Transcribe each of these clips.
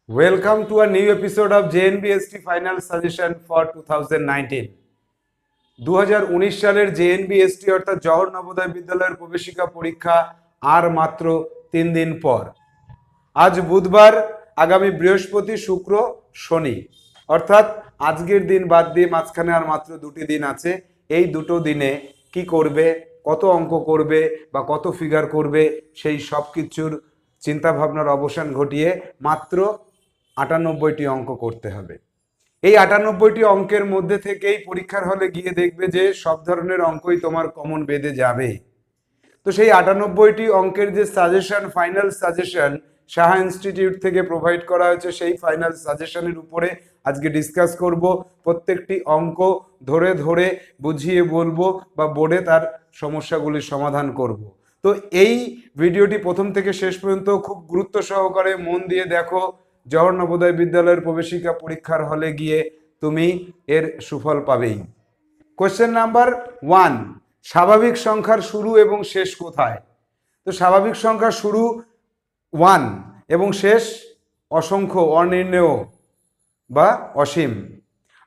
Welcome to a new episode of JNBST Final Suggestion for 2019. 2019 সালের JNBST অর্থাৎ জওহর নবোদয় বিদ্যালয়ের প্রবেশিকা পরীক্ষা আর মাত্র 3 দিন পর। আজ বুধবার, আগামী বৃহস্পতি, শুক্র, শনি অর্থাৎ আজকের দিন বাদ দিয়ে মাঝখানে আর মাত্র 2টি দিন আছে। এই দুটো দিনে কি করবে, কত অঙ্ক করবে বা কত ফিগার করবে, সেই সব কিছুর চিন্তা ভাবনার অবসান ঘটিয়ে মাত্র 98টি অঙ্ক করতে হবে। এই 98টি অঙ্কের মধ্যে থেকেই পরীক্ষার হলে গিয়ে দেখবে যে সব ধরনের অঙ্কই তোমার কমন বেঁধে যাবে। তো সেই 98টি অঙ্কের যে suggestion, final suggestion Saha institute থেকে প্রোভাইড করা হয়েছে, সেই ফাইনাল সাজেশনের উপরে আজকে ডিসকাস করব। প্রত্যেকটি অঙ্ক ধরে ধরে বুঝিয়ে বলবো বা বোর্ডে তার সমস্যাগুলির সমাধান করব। তো এই ভিডিওটি প্রথম থেকে শেষ পর্যন্ত খুব গুরুত্ব সহকারে মন দিয়ে দেখো। জওহর নবোদয় বিদ্যালয়ের প্রবেশিকা পরীক্ষার হলে গিয়ে তুমি এর সুফল পাবেই। কোশ্চেন নাম্বার 1, স্বাভাবিক সংখ্যার শুরু এবং শেষ কোথায়? তো স্বাভাবিক সংখ্যার শুরু 1 এবং শেষ অসংখ্য, অনির্ণেয় বা অসীম।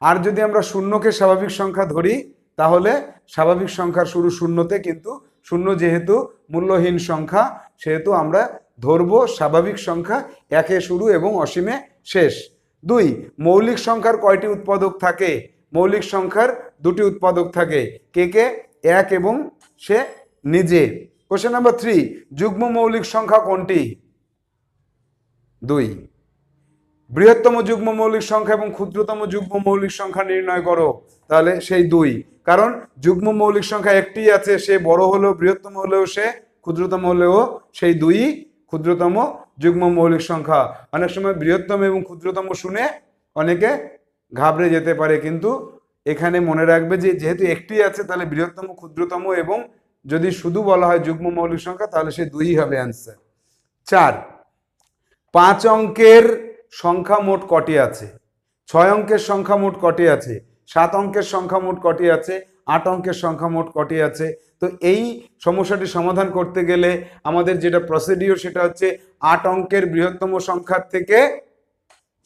আর যদি আমরা শূন্যকে স্বাভাবিক সংখ্যা ধরি তাহলে স্বাভাবিক সংখ্যার শুরু শূন্যতে, কিন্তু শূন্য যেহেতু মূল্যহীন সংখ্যা সেহেতু আমরা ধরবো স্বাভাবিক সংখ্যা 1-এ শুরু এবং অসীমে শেষ। 2, মৌলিক সংখ্যার কয়টি উৎপাদক থাকে? মৌলিক সংখ্যার 2টি উৎপাদক থাকে, কে কে? 1 এবং সে নিজে। কোশ্চেন নাম্বার 3, যুগ্ম মৌলিক সংখ্যা কোনটি? 2। বৃহত্তম যুগ্ম মৌলিক সংখ্যা এবং ক্ষুদ্রতম যুগ্ম মৌলিক সংখ্যা নির্ণয় করো। তাহলে সেই 2, কারণ যুগ্ম মৌলিক সংখ্যা একটি আছে, সে বড় হলেও, বৃহত্তম হলেও, সে ক্ষুদ্রতম হলেও সেই 2ই ক্ষুদ্রতম যুগ্ম মৌলিক সংখ্যা। অনেক সময় বৃহত্তম এবং ক্ষুদ্রতম শুনে অনেকে ঘাবড়ে যেতে পারে, কিন্তু এখানে মনে রাখবে যে যেহেতু একটি আছে তাহলে বৃহত্তম, ক্ষুদ্রতম এবং যদি শুধু বলা হয় যুগ্ম মৌলিক সংখ্যা তাহলে সেই 2ই হবে অ্যান্সার। 4, 5 অঙ্কের সংখ্যা মোট কটি আছে? 6 অঙ্কের সংখ্যা মোট কটি আছে? 7 অঙ্কের সংখ্যা মোট কটি আছে? 8 অঙ্কের সংখ্যা মোট কটি আছে? তো এই সমস্যাটি সমাধান করতে গেলে আমাদের যেটা প্রসিডিওর সেটা হচ্ছে 8 অঙ্কের বৃহত্তম সংখ্যার থেকে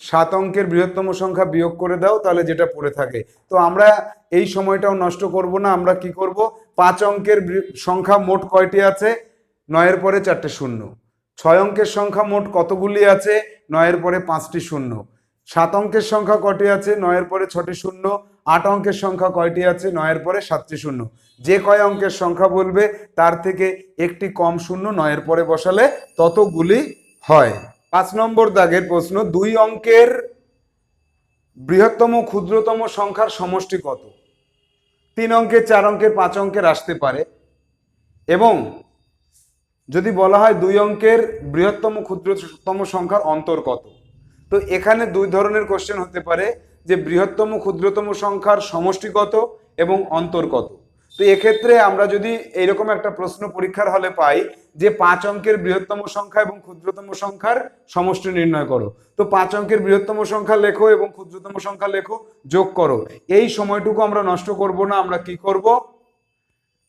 7 অঙ্কের বৃহত্তম সংখ্যা বিয়োগ করে দাও, তাহলে যেটা পড়ে থাকে। তো আমরা এই সময়টাও নষ্ট করব না, আমরা কি করব, 5 অঙ্কের সংখ্যা মোট কয়টি আছে? 9-এর পরে 4টে শূন্য। 6 অঙ্কের সংখ্যা মোট কতগুলি আছে? 9-এর পরে 5টি শূন্য। 7 অঙ্কের সংখ্যা কটি আছে? 9-এর পরে 6টি শূন্য। 8 অঙ্কের সংখ্যা কয়টি আছে? 9-এর পরে 7টি শূন্য। যে কয় অঙ্কের সংখ্যা বলবে তার থেকে একটি কম শূন্য 9-এর পরে বসালে ততগুলি হয়। 5 নম্বর দাগের প্রশ্ন, 2 অঙ্কের বৃহত্তম ক্ষুদ্রতম সংখ্যার সমষ্টি কত? 3 অঙ্কের, 4 অঙ্কের, 5 অঙ্কের আসতে পারে। এবং যদি বলা হয় 2 অঙ্কের বৃহত্তম ক্ষুদ্রতম সংখ্যার অন্তর কত? তো এখানে 2 ধরনের কোশ্চেন হতে পারে, যে বৃহত্তম ক্ষুদ্রতম সংখ্যার সমষ্টি কত এবং অন্তর কত। তো এক্ষেত্রে আমরা যদি এইরকম একটা প্রশ্ন পরীক্ষার হলে পাই যে 5 অঙ্কের বৃহত্তম সংখ্যা এবং ক্ষুদ্রতম সংখ্যার সমষ্টি নির্ণয় করো, তো 5 অঙ্কের বৃহত্তম সংখ্যা লেখো এবং ক্ষুদ্রতম সংখ্যা লেখো, যোগ করো। এই সময়টুকু আমরা নষ্ট করব না, আমরা কি করব,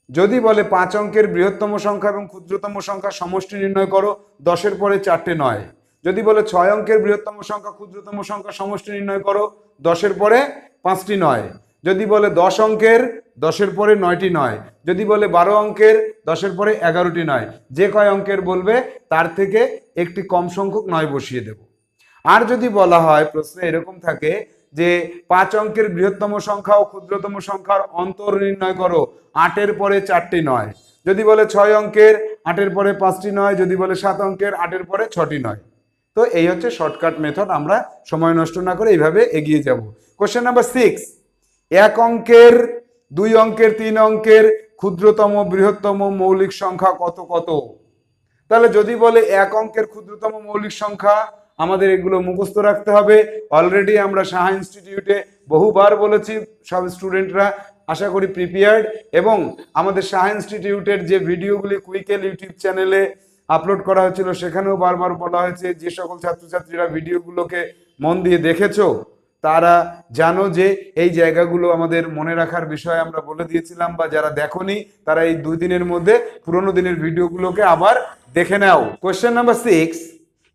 যদি বলে 5 অঙ্কের বৃহত্তম সংখ্যা এবং ক্ষুদ্রতম সংখ্যা সমষ্টি নির্ণয় করো, 10-এর পরে 4টে 9। যদি বলে 6 অঙ্কের বৃহত্তম সংখ্যা ক্ষুদ্রতম সংখ্যা সমষ্টি নির্ণয় করো, 10-এর পরে 5টি 9। যদি বলে 10 অঙ্কের, 10-এর পরে 9টি 9। যদি বলে 12 অঙ্কের, 10-এর পরে 11টি 9। যে কয় অঙ্কের বলবে তার থেকে একটি কম সংখ্যক 9 বসিয়ে দেব। আর যদি বলা হয় প্রশ্নে এরকম থাকে যে 5 অঙ্কের বৃহত্তম সংখ্যা ও ক্ষুদ্রতম সংখ্যার অন্তর নির্ণয় করো, 8-এর পরে 4টি 9। যদি বলে 6 অঙ্কের, 8-এর পরে 5টি 9। যদি বলে 7 অঙ্কের, 8-এর পরে 6টি 9। তো এই হচ্ছে শর্টকাট মেথড, আমরা সময় নষ্ট না করে এইভাবে এগিয়ে যাব। কোশ্চেন নাম্বার 6, 1 অঙ্কের, 2 অঙ্কের, 3 অঙ্কের ক্ষুদ্রতম বৃহত্তম মৌলিক সংখ্যা কত কত? তাহলে যদি বলে 1 অঙ্কের ক্ষুদ্রতম মৌলিক সংখ্যা, আমাদের এগুলো মুখস্থ রাখতে হবে। অলরেডি আমরা সাহা ইনস্টিটিউটে বহুবার বলেছি, সব স্টুডেন্টরা আশা করি প্রিপেয়ার্ড। এবং আমাদের সাহা ইনস্টিটিউটের যে ভিডিওগুলি কুইকেল ইউটিউব চ্যানেলে আপলোড করা হয়েছিল সেখানেও বারবার বলা হয়েছে, যে সকল ছাত্রছাত্রীরা ভিডিওগুলোকে মন দিয়ে দেখেছো তারা জানো যে এই জায়গাগুলো আমাদের মনে রাখার বিষয় আমরা বলে দিয়েছিলাম, বা যারা দেখোনি তারা এই 2 দিনের মধ্যে পুরোনো দিনের ভিডিওগুলোকে আবার দেখে নাও। কোশ্চেন নাম্বার 6,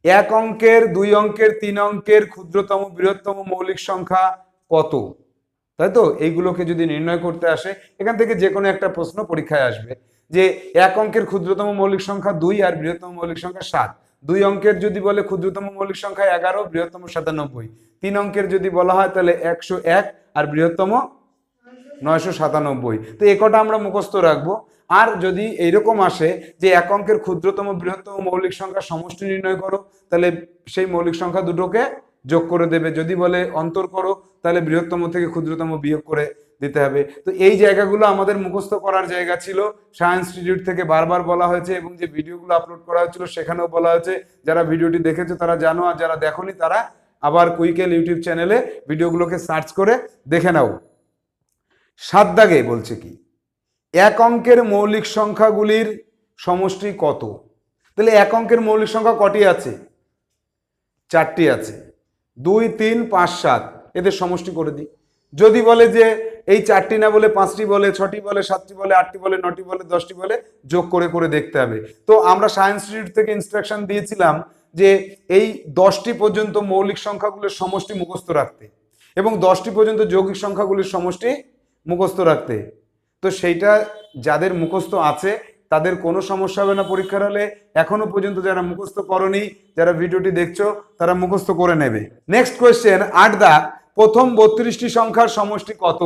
এক অঙ্কের, দুই অঙ্কের, তিন অঙ্কের ক্ষুদ্রতম বৃহত্তম মৌলিক সংখ্যা কত, তাই তো? এইগুলোকে যদি নির্ণয় করতে আসে, এখান থেকে যে কোনো একটা প্রশ্ন পরীক্ষায় আসবে যে এক অঙ্কের ক্ষুদ্রতম মৌলিক সংখ্যা 2 আর বৃহত্তম মৌলিক সংখ্যা 7। দুই অঙ্কের যদি বলে ক্ষুদ্রতম মৌলিক সংখ্যা 11, বৃহত্তম 97। তিন অঙ্কের যদি বলা হয় তাহলে 101 আর বৃহত্তম 997। তো এ কটা আমরা মুখস্থ রাখবো। আর যদি এইরকম আসে যে এক অঙ্কের ক্ষুদ্রতম বৃহত্তম মৌলিক সংখ্যা সমষ্টি নির্ণয় করো, তাহলে সেই মৌলিক সংখ্যা দুটোকে যোগ করে দেবে। যদি বলে অন্তর করো, তাহলে বৃহত্তম থেকে ক্ষুদ্রতম বিয়োগ করে দিতে হবে। তো এই জায়গাগুলো আমাদের মুখস্থ করার জায়গা ছিল। সায়েন্স ইনস্টিটিউট থেকে বারবার বলা হয়েছে এবং যে ভিডিওগুলো আপলোড করা হয়েছিল সেখানেও বলা হয়েছে। যারা ভিডিওটি দেখেছো তারা জানো, আর যারা দেখোনি তারা আবার কুইকেল ইউটিউব চ্যানেলে ভিডিওগুলোকে সার্চ করে দেখে নাও। 7 দাগে বলছে কি, এক অঙ্কের মৌলিক সংখ্যাগুলির সমষ্টি কত? তাহলে এক অঙ্কের মৌলিক সংখ্যা কটি আছে? 4টি আছে। 2, 3, 5, 7 এদের সমষ্টি করে দিই। যদি বলে যে এই 4টি না বলে 5টি বলে, 6টি বলে, 7টি বলে, 8টি বলে, 9টি বলে, 10টি বলে, যোগ করে করে দেখতে হবে। তো আমরা সায়েন্স ইনস্টিটিউট থেকে ইনস্ট্রাকশন দিয়েছিলাম যে এই 10টি পর্যন্ত মৌলিক সংখ্যাগুলোর সমষ্টি মুখস্থ রাখতে এবং 10টি পর্যন্ত যৌগিক সংখ্যাগুলির সমষ্টি মুখস্থ রাখতে। তো সেইটা যাদের মুখস্থ আছে তাদের কোনো সমস্যা হবে না পরীক্ষার হলে। এখনো পর্যন্ত যারা মুখস্থ করনি, যারা ভিডিওটি দেখছো, তারা মুখস্থ করে নেবে। নেক্সট কোয়েশ্চেন, 8 দাগ, প্রথম 32টি সংখ্যার সমষ্টি কত?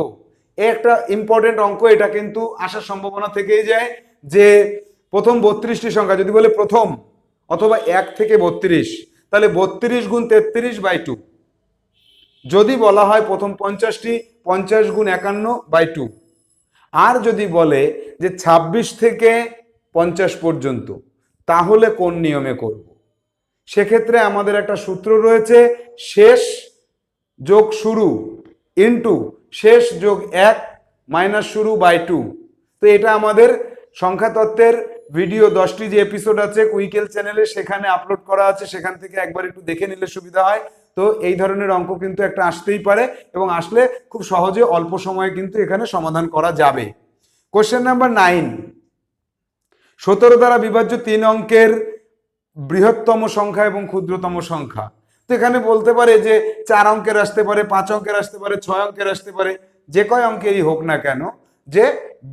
একটা ইম্পর্টেন্ট অঙ্ক, এটা কিন্তু আসার সম্ভাবনা থেকেই যায় যে প্রথম 32টি সংখ্যা যদি বলে প্রথম অথবা 1 থেকে 32, তাহলে 32 গুণ 33/2। যদি বলা হয় প্রথম 50টি, 50 গুণ 51/2। আর যদি বলে যে 26 থেকে 50 পর্যন্ত, তাহলে কোন নিয়মে করব? সেক্ষেত্রে আমাদের একটা সূত্র রয়েছে, শেষ যোগ শুরু ইন্টু শেষ যোগ 1 মাইনাস শুরু বাই 2। তো এটা আমাদের সংখ্যা তত্ত্বের ভিডিও 10টি যে এপিসোড আছে কুইকেল চ্যানেলে, সেখানে আপলোড করা আছে, সেখান থেকে একবার একটু দেখে নিলে সুবিধা হয়। তো এই ধরনের অঙ্ক কিন্তু একটা আসতেই পারে এবং আসলে খুব সহজে অল্প সময়ে কিন্তু এখানে সমাধান করা যাবে। কোশ্চেন নাম্বার 9, 17 দ্বারা বিভাজ্য 3 অঙ্কের বৃহত্তম সংখ্যা এবং ক্ষুদ্রতম সংখ্যা। তো এখানে বলতে পারে যে 4 অঙ্কের আসতে পারে, 5 অঙ্কের আসতে পারে, 6 অঙ্কের আসতে পারে, যে কয় অঙ্কেরই হোক না কেন, যে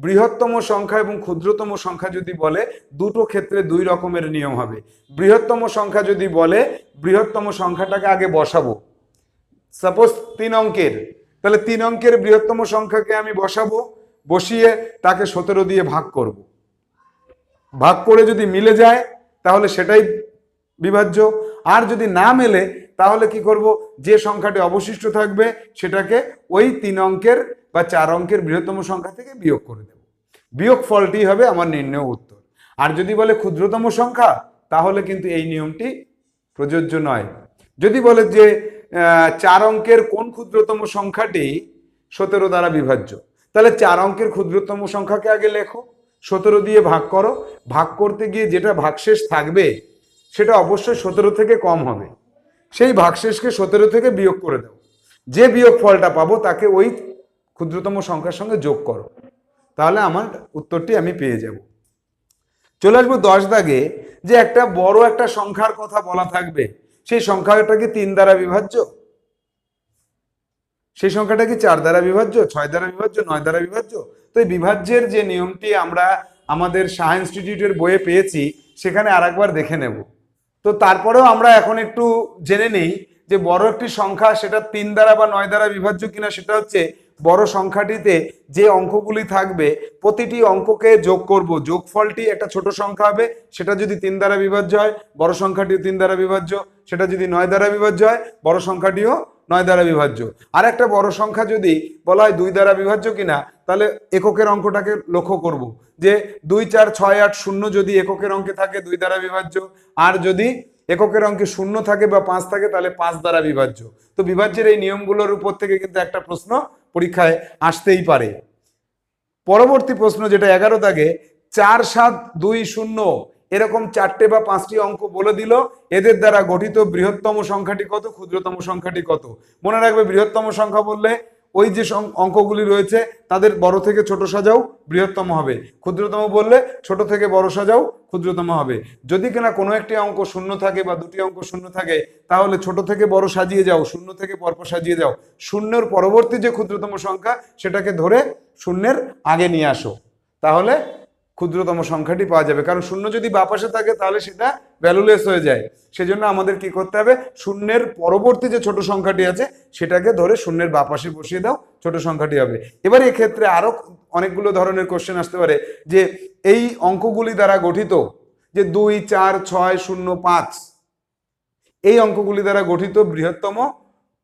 বৃহত্তম সংখ্যা এবং ক্ষুদ্রতম সংখ্যা যদি বলে, দুটো ক্ষেত্রে দুই রকমের নিয়ম হবে। বৃহত্তম সংখ্যা যদি বলে, বৃহত্তম সংখ্যাটাকে আগে বসাবো। সাপোজ 3 অঙ্কের, তাহলে 3 অঙ্কের বৃহত্তম সংখ্যাকে আমি বসাবো, বসিয়ে তাকে 17 দিয়ে ভাগ করব। ভাগ করে যদি মিলে যায় তাহলে সেটাই বিভাজ্য, আর যদি না মেলে তাহলে কি করব, যে সংখ্যাটি অবশিষ্ট থাকবে সেটাকে ওই 3 অঙ্কের বা 4 অঙ্কের বৃহত্তম সংখ্যা থেকে বিয়োগ করে দেব। বিয়োগ ফলটি হবে আমার নির্ণয় উত্তর। আর যদি বলে ক্ষুদ্রতম সংখ্যা, তাহলে কিন্তু এই নিয়মটি প্রযোজ্য নয়। যদি বলে যে 4 অঙ্কের কোন ক্ষুদ্রতম সংখ্যাটি 17 দ্বারা বিভাজ্য, তাহলে 4 অঙ্কের ক্ষুদ্রতম সংখ্যাকে আগে লেখো, 17 দিয়ে ভাগ করো, ভাগ করতে গিয়ে যেটা ভাগশেষ থাকবে সেটা অবশ্যই 17 থেকে কম হবে। সেই ভাগশেষকে 17 থেকে বিয়োগ করে দাও, যে বিয়োগ ফলটা পাবো তাকে ওই ক্ষুদ্রতম সংখ্যার সঙ্গে যোগ করো, তাহলে আমার উত্তরটি আমি পেয়ে যাব। চলে আসবো 10 দাগে, যে একটা বড় একটা সংখ্যার কথা বলা থাকবে, সেই সংখ্যাটা কি 3 দ্বারা বিভাজ্য? সেই সংখ্যাটা কি 4 দ্বারা বিভাজ্য, 6 দ্বারা বিভাজ্য, 9 দ্বারা বিভাজ্য? তো এই বিভাজ্যের যে নিয়মটি আমরা আমাদের সায়েন্স ইনস্টিটিউটের বইয়ে পেয়েছি, সেখানে আরেকবার দেখে নেব। তো তারপরেও আমরা এখন একটু জেনে নেই যে বড় একটি সংখ্যা সেটা 3 দ্বারা বা 9 দ্বারা বিভাজ্য কিনা। সেটা হচ্ছে বড় সংখ্যাটিতে যে অঙ্কগুলি থাকবে প্রতিটি অঙ্ককে যোগ করব, যোগফলটি একটা ছোট সংখ্যা হবে, সেটা যদি 3 দ্বারা বিভাজ্য হয় বড় সংখ্যাটিও 3 দ্বারা বিভাজ্য, সেটা যদি 9 দ্বারা বিভাজ্য হয় বড় সংখ্যাটিও 9 দ্বারা বিভাজ্য। আর একটা বড় সংখ্যা যদি বলা হয় 2 দ্বারা বিভাজ্য কিনা, তাহলে এককের অঙ্কটাকে লক্ষ্য করব যে 2, 4, 6, 8, 0 যদি এককের অঙ্কে থাকে 2 দ্বারা বিভাজ্য, আর যদি এককের অঙ্কে 0 থাকে বা 5 থাকে তাহলে 5 দ্বারা বিভাজ্য। তো বিভাজ্যের এই নিয়মগুলোর উপর থেকে কিন্তু একটা প্রশ্ন পরীক্ষায় আসতেই পারে। পরবর্তী প্রশ্ন যেটা 11 দাগে, 4, 7, 2, 0 এরকম 4টে বা 5টি অঙ্ক বলে দিল, এদের দ্বারা গঠিত বৃহত্তম সংখ্যাটি কত, ক্ষুদ্রতম সংখ্যাটি কত? মনে রাখবে, বৃহত্তম সংখ্যা বললে ওই যে অঙ্কগুলি রয়েছে তাদের বড় থেকে ছোট সাজাও বৃহত্তম হবে, ক্ষুদ্রতম বললে ছোট থেকে বড় সাজাও ক্ষুদ্রতম হবে। যদি কিনা কোনো একটি অঙ্ক শূন্য থাকে বা দুটি অঙ্ক শূন্য থাকে তাহলে ছোট থেকে বড় সাজিয়ে যাও, শূন্য থেকে পরপর সাজিয়ে যাও, শূন্যের পরবর্তী যে ক্ষুদ্রতম সংখ্যা সেটাকে ধরে শূন্যের আগে নিয়ে আসো, তাহলে ক্ষুদ্রতম সংখ্যাটি পাওয়া যাবে। কারণ শূন্য যদি বাঁ পাশে থাকে তাহলে সেটা ভ্যালুলেস হয়ে যায়। সেজন্য আমাদের কি করতে হবে, শূন্যের পরবর্তী যে ছোট সংখ্যাটি আছে সেটাকে ধরে শূন্যের বাঁ পাশে বসিয়ে দাও, ছোট সংখ্যাটি হবে। এবার এক্ষেত্রে আরো অনেকগুলো ধরনের কোশ্চেন আসতে পারে যে এই অঙ্কগুলি দ্বারা গঠিত যে 2, 4, 6, 0, 5 এই অঙ্কগুলি দ্বারা গঠিত বৃহত্তম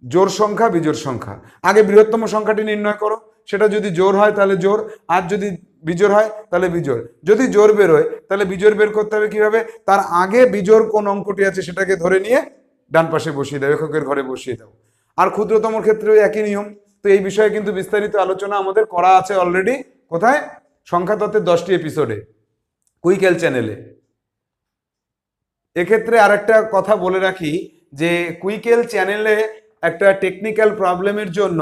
জোড় সংখ্যা বিজোড় সংখ্যা। আগে বৃহত্তম সংখ্যাটি নির্ণয় করো, সেটা যদি জোড় হয় তাহলে জোড়, আর যদি বিজোড় হয় তাহলে বিজোড়। যদি জোড় বেরোয় তাহলে বিজোড় বের করতে হবে কিভাবে, তার আগে বিজোড় কোন অঙ্কটি আছে সেটাকে ধরে নিয়ে ডান পাশে বসিয়ে দাও, এককের ঘরে বসিয়ে দাও। আর ক্ষুদ্রতমর ক্ষেত্রেও একই নিয়ম। তো এই বিষয়ে কিন্তু বিস্তারিত আলোচনা আমাদের করা আছে অলরেডি। কোথায়? সংখ্যা তত্ত্বের 10টি এপিসোডে, কুইকেল চ্যানেলে। এক্ষেত্রে আরেকটা কথা বলে রাখি যে কুইকেল চ্যানেলে একটা টেকনিক্যাল প্রবলেমের জন্য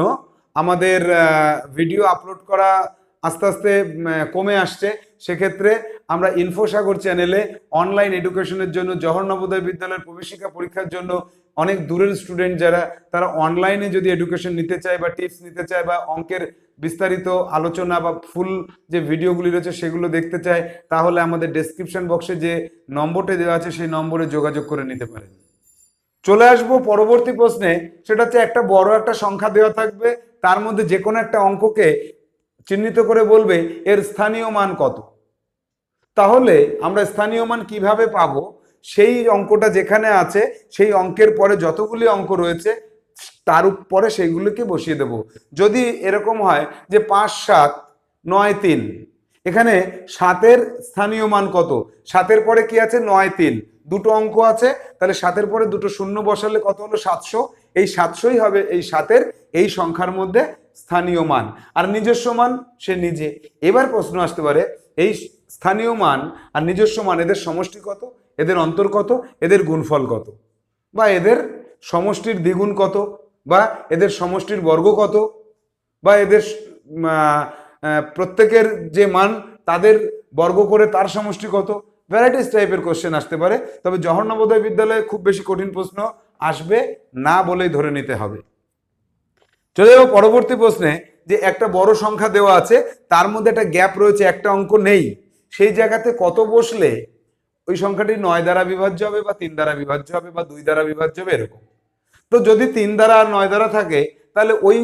আমাদের ভিডিও আপলোড করা আস্তে আস্তে কমে আসছে। সেক্ষেত্রে আমরা ইনফোসাগর চ্যানেলে অনলাইন এডুকেশনের জন্য জওহর নবোদয় বিদ্যালয়ের প্রবেশিকা পরীক্ষার জন্য অনেক দূরের স্টুডেন্ট যারা, তারা অনলাইনে যদি এডুকেশন নিতে চায় বা টিপস নিতে চায় বা অঙ্কের বিস্তারিত আলোচনা বা ফুল যে ভিডিওগুলি রয়েছে সেগুলো দেখতে চায়, তাহলে আমাদের ডেসক্রিপশন বক্সে যে নম্বরটি দেওয়া আছে সেই নম্বরে যোগাযোগ করে নিতে পারেন। চলে আসবো পরবর্তী প্রশ্নে। সেটা হচ্ছে একটা বড় একটা সংখ্যা দেওয়া থাকবে, তার মধ্যে যে কোনো একটা অঙ্ককে চিহ্নিত করে বলবে এর স্থানীয় মান কত। তাহলে আমরা স্থানীয় মান কিভাবে পাবো, সেই অঙ্কটা যেখানে আছে সেই অঙ্কের পরে যতগুলি অঙ্ক রয়েছে তার উপরে সেইগুলিকে বসিয়ে দেব। যদি এরকম হয় যে 5, 7, 9, 3, এখানে 7-এর স্থানীয় মান কত, 7-এর পরে কি আছে 9, 3, দুটো অঙ্ক আছে, তাহলে 7-এর পরে দুটো শূন্য বসালে কত হলো 700। এই 700ই হবে এই 7-এর এই সংখ্যার মধ্যে স্থানীয় মান। আর নিজস্ব মান সে নিজে। এবার প্রশ্ন আসতে পারে এই স্থানীয় মান আর নিজস্ব মান এদের সমষ্টি কত, এদের অন্তর কত, এদের গুণফল কত, বা এদের সমষ্টির দ্বিগুণ কত, বা এদের সমষ্টির বর্গ কত, বা এদের প্রত্যেকের যে মান তাদের বর্গ করে তার সমষ্টি কত। ভ্যারাইটিস টাইপের কোশ্চেন আসতে পারে। তবে জওহর নবোদয় বিদ্যালয়ে খুব বেশি কঠিন প্রশ্ন আসবে না বলেই ধরে নিতে হবে। চলে যাবো পরবর্তী প্রশ্নে। যে একটা বড় সংখ্যা দেওয়া আছে, তার মধ্যে একটা গ্যাপ রয়েছে, একটা অঙ্ক নেই, সেই জায়গাতে কত বসলে ওই সংখ্যাটি 9 দ্বারা বিভাজ্য হবে, বা 3 দ্বারা বিভাজ্য হবে, বা 2 দ্বারা বিভাজ্য হবে, এরকম। তো যদি 3 দ্বারা আর 9 দ্বারা থাকে তাহলে ওই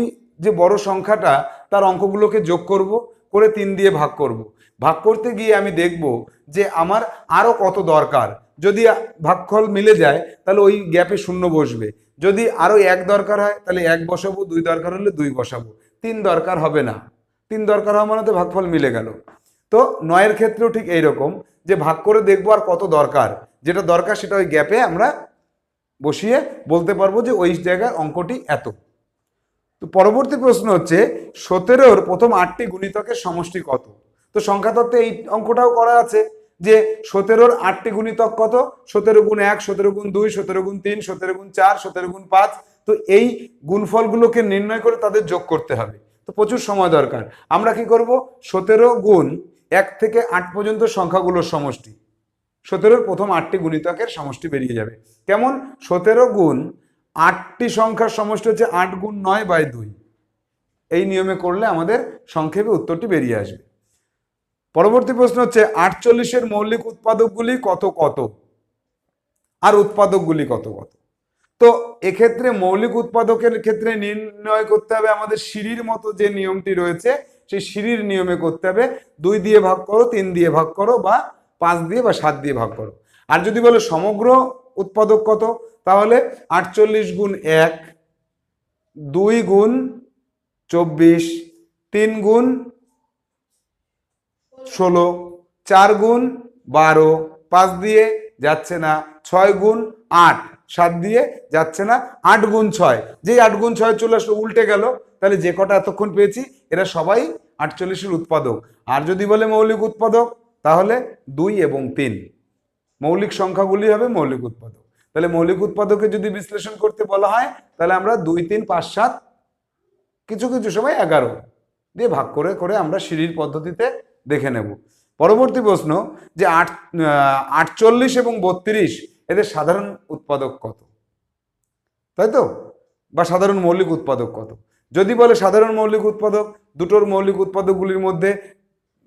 যে বড় সংখ্যাটা তার অঙ্কগুলোকে যোগ করব, করে 3 দিয়ে ভাগ করব। ভাগ করতে গিয়ে আমি দেখব যে আমার আরো কত দরকার। যদি ভাগফল মিলে যায় তাহলে ওই গ্যাপে শূন্য বসবে। যদি আরো 1 দরকার হয় তাহলে 1 বসাবো, 2 দরকার হলে 2 বসাবো, 3 দরকার হবে না। 3 দরকার হওয়া মানে তো ভাগফল মিলে গেল। তো 9-এর ক্ষেত্রেও ঠিক এইরকম, যে ভাগ করে দেখবো আর কত দরকার, যেটা দরকার সেটা ওই গ্যাপে আমরা বসিয়ে বলতে পারবো যে ওই জায়গায় অঙ্কটি এত। তো পরবর্তী প্রশ্ন হচ্ছে 17-র প্রথম 8টি গুণিতকের সমষ্টি কত। তো সংখ্যা তত্ত্বে এই অঙ্কটাও করা আছে যে 17-র 8টি গুণিতক কত, 17 গুণ 1, 17 গুণ 2, 17 গুণ 3, 17 গুণ 4, 17 গুণ 5। তো এই গুণফলগুলোকে নির্ণয় করে তাদের যোগ করতে হবে, তো প্রচুর সময় দরকার। আমরা কি করব, 17 গুণ 1 থেকে 8 পর্যন্ত সংখ্যাগুলোর সমষ্টি, 17-র প্রথম 8টি গুণিতকের সমষ্টি বেরিয়ে যাবে। কেমন, 17 গুণ 8টি সংখ্যার সমষ্টি হচ্ছে 8 গুণ 9/2। এই নিয়মে করলে আমাদের সংক্ষেপে উত্তরটি বেরিয়ে আসবে। পরবর্তী প্রশ্ন হচ্ছে 48-এর মৌলিক উৎপাদকগুলি কত কত, আর উৎপাদকগুলি কত কত। তো এক্ষেত্রে মৌলিক উৎপাদকের ক্ষেত্রে নির্ণয় করতে হবে আমাদের সিঁড়ির মতো যে নিয়মটি রয়েছে, সেই সিঁড়ির নিয়মে করতে হবে। 2 দিয়ে ভাগ করো, 3 দিয়ে ভাগ করো, বা 5 দিয়ে বা 7 দিয়ে ভাগ করো। আর যদি বলে সমগ্র উৎপাদক কত, তাহলে 48 গুণ 1, 2 গুণ 24, 3 গুণ 16, 4 গুণ 12, 5 দিয়ে যাচ্ছে না, 6 গুণ 8, 7 দিয়ে যাচ্ছে না, 8 গুণ 6। যেই 8 গুণ 6 চলে আসলো উল্টে গেল, তাহলে যে কটা এতক্ষণ পেয়েছি এরা সবাই 48-এর উৎপাদক। আর যদি বলে মৌলিক উৎপাদক, তাহলে 2 এবং 3 মৌলিক সংখ্যাগুলি হবে মৌলিক উৎপাদক। তাহলে মৌলিক উৎপাদকে যদি বিশ্লেষণ করতে বলা হয় তাহলে আমরা 2, 3, 5, 7 কিছু কিছু সময় 11 দিয়ে ভাগ করে করে আমরা সিঁড়ির পদ্ধতিতে দেখে নেব। পরবর্তী প্রশ্ন যে 48 এবং 32 এদের সাধারণ উৎপাদক কত, তাই তো, বা সাধারণ মৌলিক উৎপাদক কত। যদি বলে সাধারণ মৌলিক উৎপাদক, দুটোর মৌলিক উৎপাদকগুলির মধ্যে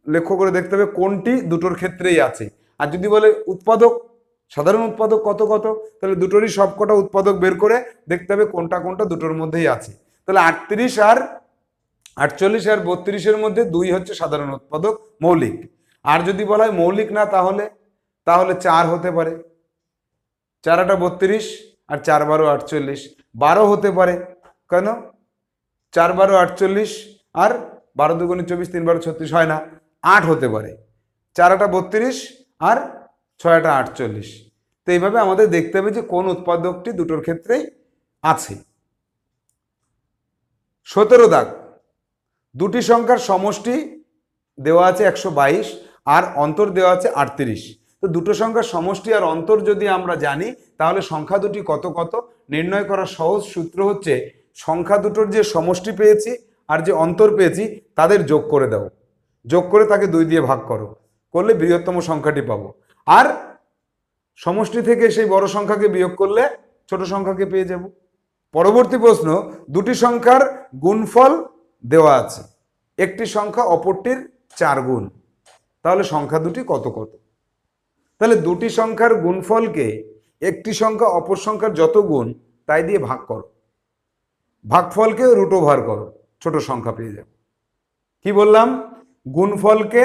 লক্ষ্য করে দেখতে হবে কোনটি দুটোর ক্ষেত্রেই আছে। আর যদি বলে উৎপাদক, সাধারণ উৎপাদক কত কত, তাহলে দুটোরই সবকটা উৎপাদক বের করে দেখতে হবে কোনটা কোনটা দুটোর মধ্যেই আছে। তাহলে 48 আর 32-এর মধ্যে 2 হচ্ছে সাধারণ উৎপাদক মৌলিক। আর যদি বলা হয় মৌলিক না, তাহলে 4 হতে পারে, 4 8 32 আর 4 12 48, 12 হতে পারে। কেন? 4 12 48 আর 12 2 24, 3 12 36 হয় না, 8 হতে পারে। 4 8 32 আর 6 8 48। তো এইভাবে আমাদের দেখতে হবে যে কোন উৎপাদকটি দুটোর ক্ষেত্রেই আছে। 17 দাগ, দুটি সংখ্যার সমষ্টি দেওয়া আছে 122 আর অন্তর দেওয়া আছে 38। তো দুটো সংখ্যার সমষ্টি আর অন্তর যদি আমরা জানি, তাহলে সংখ্যা দুটি কত কত নির্ণয় করার সহজ সূত্র হচ্ছে সংখ্যা দুটোর যে সমষ্টি পেয়েছি আর যে অন্তর পেয়েছি তাদের যোগ করে দাও, যোগ করে তাকে 2 দিয়ে ভাগ করো, করলে বৃহত্তম সংখ্যাটি পাবো। আর সমষ্টি থেকে সেই বড় সংখ্যাকে বিয়োগ করলে ছোট সংখ্যাকে পেয়ে যাব। পরবর্তী প্রশ্ন, দুটি সংখ্যার গুণফল দেওয়া আছে, একটি সংখ্যা অপরটির 4 গুণ, তাহলে সংখ্যা দুটি কত কত। তাহলে দুটি সংখ্যার গুণফলকে একটি সংখ্যা অপর সংখ্যার যত গুণ তাই দিয়ে ভাগ করো, ভাগফলকে √ওভার করো, ছোট সংখ্যা পেয়ে যাবে। কি বললাম? গুণফলকে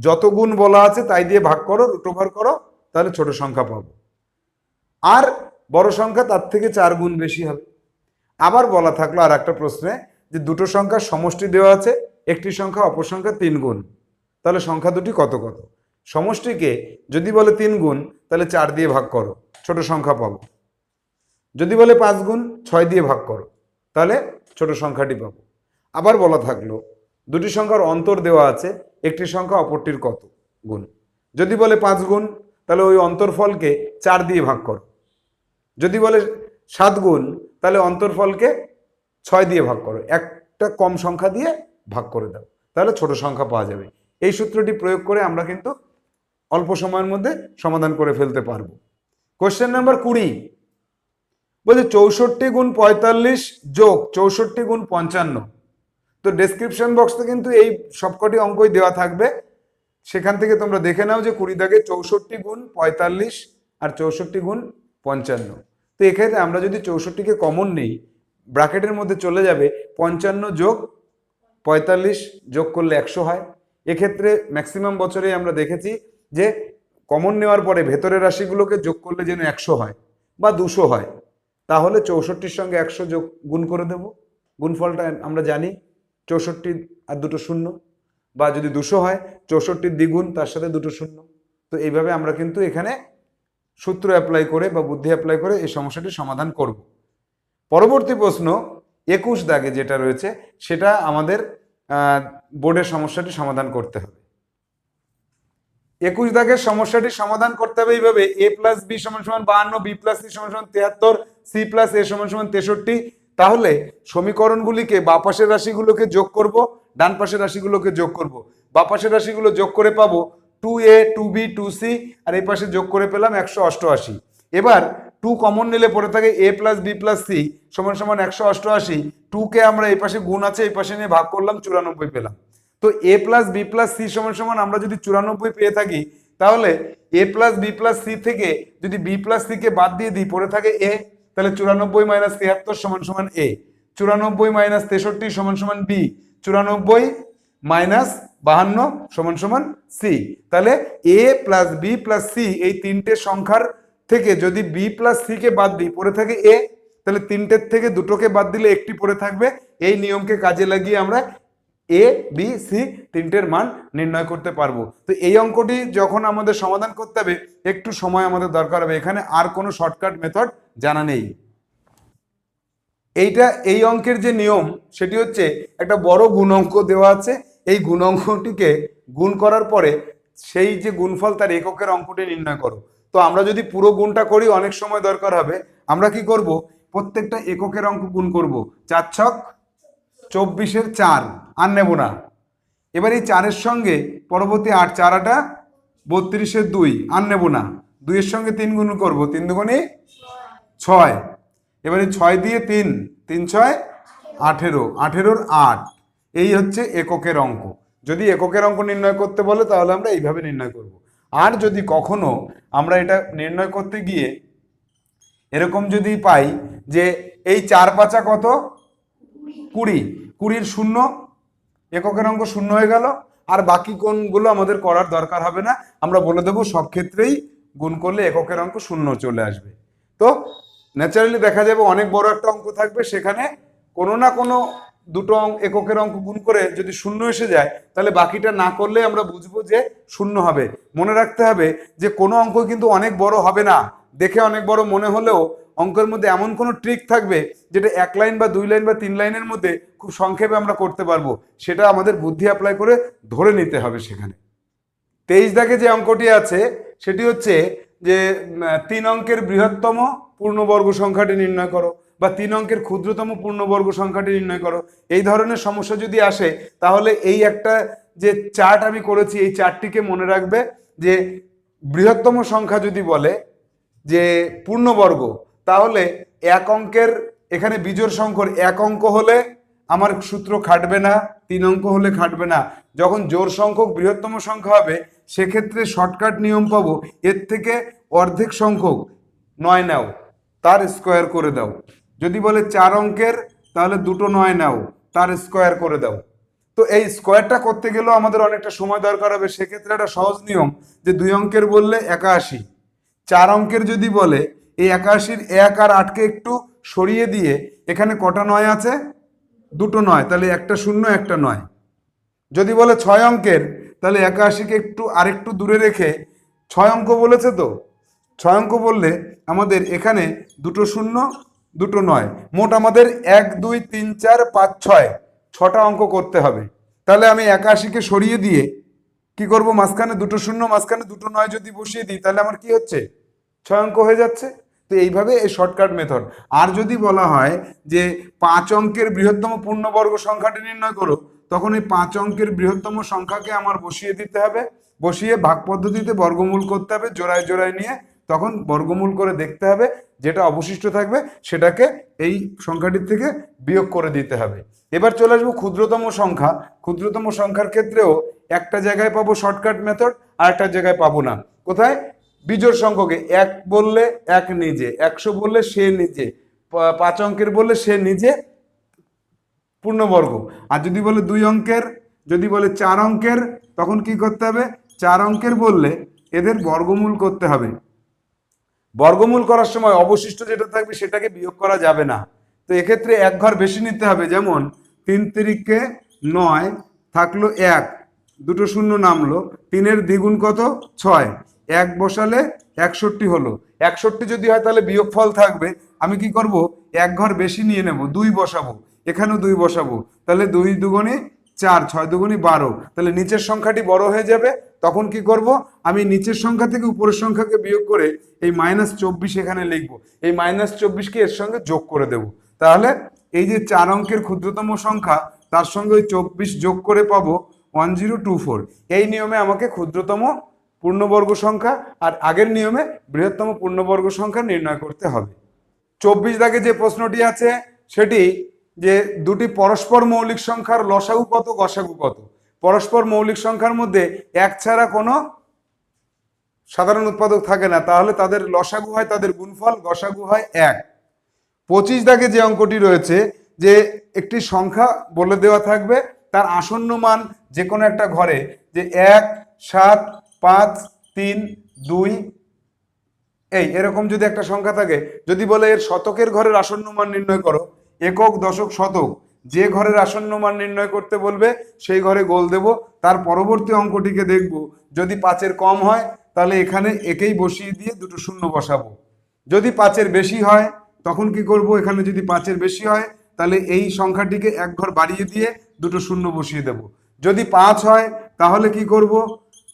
যত গুণ বলা আছে তাই দিয়ে ভাগ করো, √ওভার করো, তাহলে ছোট সংখ্যা পাবো। আর বড় সংখ্যা তার থেকে 4 গুণ বেশি হবে। আবার বলা থাকলো আর একটা প্রশ্নে যে দুটো সংখ্যার সমষ্টি দেওয়া আছে, একটি সংখ্যা অপর সংখ্যা 3 গুণ, তাহলে সংখ্যা দুটি কত কত। সমষ্টিকে যদি বলে 3 গুণ, তাহলে 4 দিয়ে ভাগ করো, ছোট সংখ্যা পাবো। যদি বলে 5 গুণ, 6 দিয়ে ভাগ করো, তাহলে ছোট সংখ্যাটি পাবো। আবার বলা থাকলো দুটি সংখ্যার অন্তর দেওয়া আছে, একটি সংখ্যা অপরটির কত গুণ। যদি বলে 5 গুণ, তাহলে ওই অন্তরফলকে 4 দিয়ে ভাগ করো। যদি বলে 7 গুণ, তাহলে অন্তরফলকে 6 দিয়ে ভাগ করো, একটা কম সংখ্যা দিয়ে ভাগ করে দাও, তাহলে ছোট সংখ্যা পাওয়া যাবে। এই সূত্রটি প্রয়োগ করে আমরা কিন্তু অল্প সময়ের মধ্যে সমাধান করে ফেলতে পারবো। কোশ্চেন নাম্বার 20 বলছে 64 গুণ 45 যোগ 64 গুণ 55। তো ডেসক্রিপশন বক্সে কিন্তু এই সবকটি অঙ্কই দেওয়া থাকবে, সেখান থেকে তোমরা দেখে নাও যে 20 দাগে 64 গুণ 45 আর 64 গুণ 55। তো এক্ষেত্রে আমরা যদি 64কে কমন নিই, ব্র্যাকেটের মধ্যে চলে যাবে 55 যোগ 45 যোগ করলে 100 হয়। এক্ষেত্রে ম্যাক্সিমাম বছরেই আমরা দেখেছি যে কমন নেওয়ার পরে ভেতরের রাশিগুলোকে যোগ করলে যেন 100 হয় বা 200 হয়, তাহলে 64-র সঙ্গে 100 যোগ গুণ করে দেব। গুণফলটা আমরা জানি 64 আর 2টো শূন্য, বা যদি 200 হয় 64-র দ্বিগুণ তার সাথে 2টো শূন্য। তো এইভাবে আমরা কিন্তু এখানে সূত্র অ্যাপ্লাই করে বা বুদ্ধি অ্যাপ্লাই করে এই সমস্যাটি সমাধান করব। পরবর্তী প্রশ্ন 21 দাগে যেটা রয়েছে সেটা আমাদের বোর্ডের সমস্যাটি সমাধান করতে হবে। 21 দাগের সমস্যাটি সমাধান করতে হবে এইভাবে, a + b = 52, b + c = 73, c + a = 63। তাহলে সমীকরণগুলিকে বাঁ পাশের রাশিগুলোকে যোগ করব, ডান পাশের রাশিগুলোকে যোগ করব। বাঁ পাশের রাশিগুলো যোগ করে পাবো 2a 2b 2c, আর এই পাশে যোগ করে পেলাম 188। এবার 2 কমন নিলে পড়ে থাকে a + b + c = 188। 2কে আমরা এই পাশে গুণ আছে এই পাশে নিয়ে ভাগ করলাম, 94 পেলাম। তো a + b + c = আমরা যদি 94 পেয়ে থাকি, তাহলে a + b + c থেকে যদি b + c কে বাদ দিয়ে দিই পড়ে থাকে a, তাহলে 94 - 73 = a, 94 - 63 = b, 94 - 52 = c। তাহলে a + b + c এই তিনটে সংখ্যার থেকে যদি b + c কে বাদ দিই পড়ে থাকে a, তাহলে তিনটের থেকে দুটোকে বাদ দিলে একটি পড়ে থাকবে। এই নিয়মকে কাজে লাগিয়ে আমরা a b c তিনটের মান নির্ণয় করতে পারবো। তো এই অঙ্কটি যখন আমাদের সমাধান করতে হবে একটু সময় আমাদের দরকার হবে, এখানে আর কোনো শর্টকাট মেথড জানা নেই। এই অঙ্কের যে নিয়ম সেটি হচ্ছে একটা বড় গুণ অঙ্ক দেওয়া আছে, এই গুণ অঙ্কটিকে গুণ করার পরে সেই যে গুণফল তার এককের অঙ্কটি নির্ণয় করো। তো আমরা যদি পুরো গুণটা করি অনেক সময় দরকার হবে, আমরা কি করব প্রত্যেকটা এককের অঙ্ক গুণ করব। 4 ছক 24-এর 4 আর নেব না। এবার এই 4-এর সঙ্গে পরবর্তী 8, 4 8 32-এর 2 আর নেব না। 2-এর সঙ্গে 3 গুণ করবো, 3 দুগুণে 6। এবারে 6 দিয়ে 3, 3 6 18, 18-র 8। এই হচ্ছে এককের অঙ্ক। যদি এককের অঙ্ক নির্ণয় করতে বলে তাহলে আমরা এইভাবে নির্ণয় করব। আর যদি কখনো আমরা এটা নির্ণয় করতে গিয়ে এরকম যদি পাই যে এই 4 5 কত 20, 20-র 0, এককের অঙ্ক 0 হয়ে গেল। আর বাকি কোণগুলো আমাদের করার দরকার হবে না, আমরা বলে দেবো সব ক্ষেত্রেই গুণ করলে এককের অঙ্ক 0 চলে আসবে। তো ন্যাচারালি দেখা যাবে অনেক বড় একটা অঙ্ক থাকবে, সেখানে কোনো না কোনো দুটো এককের অঙ্ক গুণ করে যদি 0 এসে যায় তাহলে বাকিটা না করলে আমরা বুঝবো যে 0 হবে। মনে রাখতে হবে যে কোনো অঙ্ক কিন্তু অনেক বড় হবে না, দেখে অনেক বড় মনে হলেও অঙ্কের মধ্যে এমন কোনো ট্রিক থাকবে যেটা 1 লাইন বা 2 লাইন বা 3 লাইনের মধ্যে খুব সংক্ষেপে আমরা করতে পারবো, সেটা আমাদের বুদ্ধি অ্যাপ্লাই করে ধরে নিতে হবে সেখানে। 23 দাগে যে অঙ্কটি আছে সেটি হচ্ছে যে 3 অঙ্কের বৃহত্তম পূর্ণবর্গ সংখ্যাটি নির্ণয় করো, বা 3 অঙ্কের ক্ষুদ্রতম পূর্ণবর্গ সংখ্যাটি নির্ণয় করো। এই ধরনের সমস্যা যদি আসে তাহলে এই একটা যে চার্ট আমি করেছি এই চার্টটিকে মনে রাখবে যে বৃহত্তম সংখ্যা যদি বলে যে পূর্ণবর্গ, তাহলে 1 অঙ্কের এখানে বিজোড় সংখ্যার 1 অঙ্ক হলে আমার সূত্র খাটবে না, 3 অঙ্ক হলে খাটবে না। যখন জোড় সংখ্যক বৃহত্তম সংখ্যা হবে সেক্ষেত্রে শর্টকাট নিয়ম পাবো, এর থেকে অর্ধেক সংখ্যক 9 নাও, তার স্কোয়ার করে দাও। যদি বলে 4 অঙ্কের তাহলে দুটো 9 নাও, তার স্কোয়ার করে দাও। তো এই স্কোয়ারটা করতে গেলেও আমাদের অনেকটা সময় দরকার হবে, সেক্ষেত্রে একটা সহজ নিয়ম যে 2 অঙ্কের বললে 81, 4 অঙ্কের যদি বলে এই 81-র 1 আর 8কে একটু সরিয়ে দিয়ে এখানে কটা 9 আছে, দুটো 9, তাহলে একটা 0 একটা 9। যদি বলে 6 অঙ্কের তাহলে 81-কে একটু আরেকটু দূরে রেখে 6 অঙ্ক বলেছে, তো 6 অঙ্ক বললে আমাদের এখানে দুটো 0 দুটো 9, মোট আমাদের 1 2 3 4 5 6 6টা অঙ্ক করতে হবে। তাহলে আমি 81-কে সরিয়ে দিয়ে কি করব, মাঝখানে দুটো 0 মাঝখানে দুটো 9 যদি বসিয়ে দিই তাহলে আমার কি হচ্ছে 6 অঙ্ক হয়ে যাচ্ছে। তো এইভাবে এই শর্টকাট মেথড। আর যদি বলা হয় যে 5 অঙ্কের বৃহত্তম পূর্ণবর্গ সংখ্যাটি নির্ণয় করো, তখন এই 5 অঙ্কের বৃহত্তম সংখ্যাকে আমার বসিয়ে দিতে হবে, বসিয়ে ভাগ পদ্ধতিতে বর্গমূল করতে হবে জোড়ায় জোড়ায় নিয়ে, তখন বর্গমূল করে দেখতে হবে যেটা অবশিষ্ট থাকবে সেটাকে এই সংখ্যাটির থেকে বিয়োগ করে দিতে হবে। এবার চলে আসবো ক্ষুদ্রতম সংখ্যা। ক্ষুদ্রতম সংখ্যার ক্ষেত্রেও একটা জায়গায় পাবো শর্টকাট মেথড, আর একটা জায়গায় পাবো না। কোথায়? বিজোড় সংখ্যকে 1 বললে 1 নিজে, 100 বললে সে নিজে, 5 অঙ্কের বললে সে নিজে পূর্ণবর্গ। আর যদি বলে 2 অঙ্কের, যদি বলে 4 অঙ্কের, তখন কি করতে হবে, 4 অঙ্কের বললে এদের বর্গমূল করতে হবে। বর্গমূল করার সময় অবশিষ্ট যেটা থাকবে সেটাকে বিয়োগ করা যাবে না। তো এক্ষেত্রে 1 ঘর বেশি নিতে হবে, যেমন 3 3 9 থাকলো 1, দুটো 0 নামলো, 3-এর দ্বিগুণ কত 6, 1 বসালে 61 হলো। 61 যদি হয় তাহলে বিয়োগফল থাকবে, আমি কি করব 1 ঘর বেশি নিয়ে নেব, 2 বসাবো, এখানেও 2 বসাবো, তাহলে 2 দুগুণে 4, 6 দুগুণে 12, তাহলে নিচের সংখ্যাটি বড় হয়ে যাবে। তখন কি করব, আমি নিচের সংখ্যা থেকে উপরের সংখ্যাকে বিয়োগ করে এই -24 এখানে লিখবো, এই -24কে এর সঙ্গে যোগ করে দেব। তাহলে এই যে 4 অঙ্কের ক্ষুদ্রতম সংখ্যা তার সঙ্গে ওই 24 যোগ করে পাবো 1024। এই নিয়মে আমাকে ক্ষুদ্রতম পূর্ণবর্গ সংখ্যা আর আগের নিয়মে বৃহত্তম পূর্ণবর্গ সংখ্যা নির্ণয় করতে হবে। 24 দাগে যে প্রশ্নটি আছে সেটি যে দুটি পরস্পর মৌলিক সংখ্যার লসাগু কত গসাগু কত। পরস্পর মৌলিক সংখ্যার মধ্যে 1 ছাড়া কোনো সাধারণ উৎপাদক থাকে না, তাহলে তাদের লসাগু হয় তাদের গুণফল, গসাগু হয় 1। 25 দাগে যে অঙ্কটি রয়েছে যে একটি সংখ্যা বলে দেওয়া থাকবে, তার আসন্ন মান যে কোনো একটা ঘরে যে 1 7 5 3 2 এরকম যদি একটা সংখ্যা থাকে, যদি বলে এর শতকের ঘরের আসন্ন মান নির্ণয় করো, একক দশক শতক, যে ঘরের আসন্ন মান নির্ণয় করতে বলবে সেই ঘরে গোল দেব। তার পরবর্তী অঙ্কটিকে দেখব, যদি 5-এর কম হয় তাহলে এখানে একেই বসিয়ে দিয়ে দুটো 0 বসাবো। যদি 5-এর বেশি হয় তখন কি করব, এখানে যদি 5-এর বেশি হয় তাহলে এই সংখ্যাটিকে 1 ঘর বাড়িয়ে দিয়ে দুটো 0 বসিয়ে দেব। যদি 5 হয় তাহলে কি করব,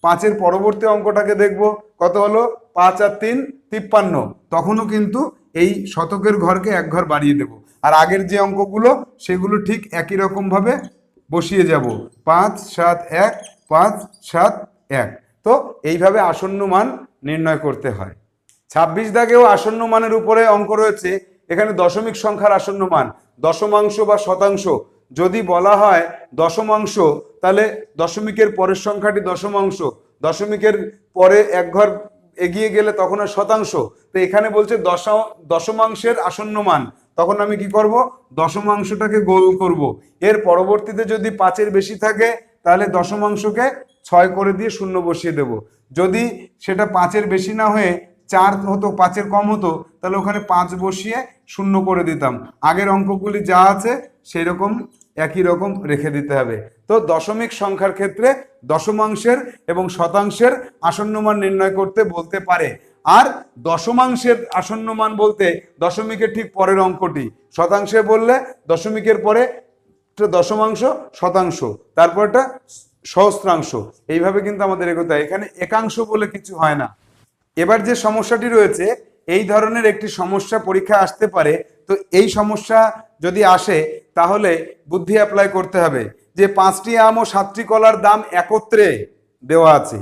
5-এর পরবর্তী অঙ্কটাকে দেখব, কত হলো 5 আর 3 53, তখনও কিন্তু এই শতকের ঘরকে 1 ঘর বাড়িয়ে দেব। আর আগের যে অঙ্কগুলো সেগুলো ঠিক একই রকম ভাবে বসিয়ে যাব। 5 7 1 5 7 1। তো এইভাবে আসন্ন মান নির্ণয় করতে হয়। 26 দাগেও আসন্ন মানের উপরে অঙ্ক রয়েছে। এখানে দশমিক সংখ্যার আসন্ন মান, দশমাংশ বা শতাংশ। যদি বলা হয় দশমাংশ, তাহলে দশমিকের পরের সংখ্যাটি দশমাংশ, দশমিকের পরে এক ঘর এগিয়ে গেলে তখন আর শতাংশ। তো এখানে বলছে দশমাংশের আসন্ন মান, তখন আমি কি করব, দশমাংশটাকে গোল করব। এর পরবর্তীতে যদি 5-এর বেশি থাকে তাহলে দশমাংশকে 6 করে দিয়ে শূন্য বসিয়ে দেব। যদি সেটা 5-এর বেশি না হয়ে 4 হতো, 5-এর কম হতো, তাহলে ওখানে 5 বসিয়ে শূন্য করে দিতাম। আগের অঙ্কগুলি যা আছে সেই রকম একই রকম রেখে দিতে হবে। তো দশমিক সংখ্যার ক্ষেত্রে দশমাংশের এবং শতাংশের আসন্ন মান নির্ণয় করতে বলতে পারে। আর দশমাংশের আসন্ন মান বলতে দশমিকের ঠিক পরের অঙ্কটি, শতাংশে বললে দশমিকের পরে দশমাংশ, শতাংশ, তারপরটা সহস্রাংশ। এইভাবে কিন্তু আমাদের এগোতে হয়। এখানে একাংশ বলে কিছু হয় না। এবার যে সমস্যাটি রয়েছে, এই ধরনের একটি সমস্যা পরীক্ষা আসতে পারে। তো এই সমস্যা যদি আসে তাহলে বুদ্ধি অ্যাপ্লাই করতে হবে যে 5টি আম ও 7টি কলার দাম একত্রে দেওয়া আছে।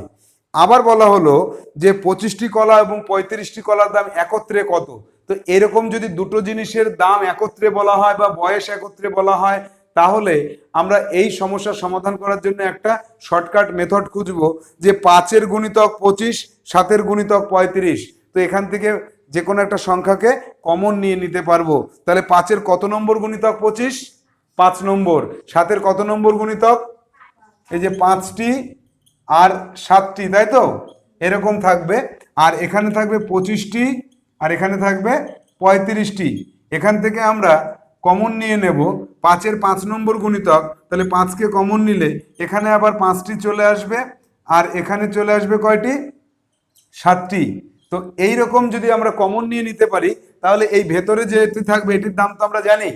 আবার বলা হলো যে 25টি কলা এবং 35টি কলার দাম একত্রে কত। তো এরকম যদি দুটো জিনিসের দাম একত্রে বলা হয় বা বয়স একত্রে বলা হয়, তাহলে আমরা এই সমস্যার সমাধান করার জন্য একটা শর্টকাট মেথড খুঁজবো যে 5-এর গুণিতক 25, 7-এর গুণিতক 35। তো এখান থেকে যে কোনো একটা সংখ্যাকে কমন নিয়ে নিতে পারবো। তাহলে 5-এর কত নম্বর গুণিতক 25? 5 নম্বর। 7-এর কত নম্বর গুণিতক? এই যে 5টি আর 7টি, তাই তো, এরকম থাকবে। আর এখানে থাকবে 25টি আর এখানে থাকবে 35টি। এখান থেকে আমরা কমন নিয়ে নেব 5-এর 5 নম্বর গুণিতক। তাহলে 5কে কমন নিলে এখানে আবার 5টি চলে আসবে আর এখানে চলে আসবে কয়টি? 7টি। তো এই রকম যদি আমরা কমন নিয়ে নিতে পারি তাহলে এই ভেতরে যে এটি থাকবে এটির দাম তো আমরা জানি,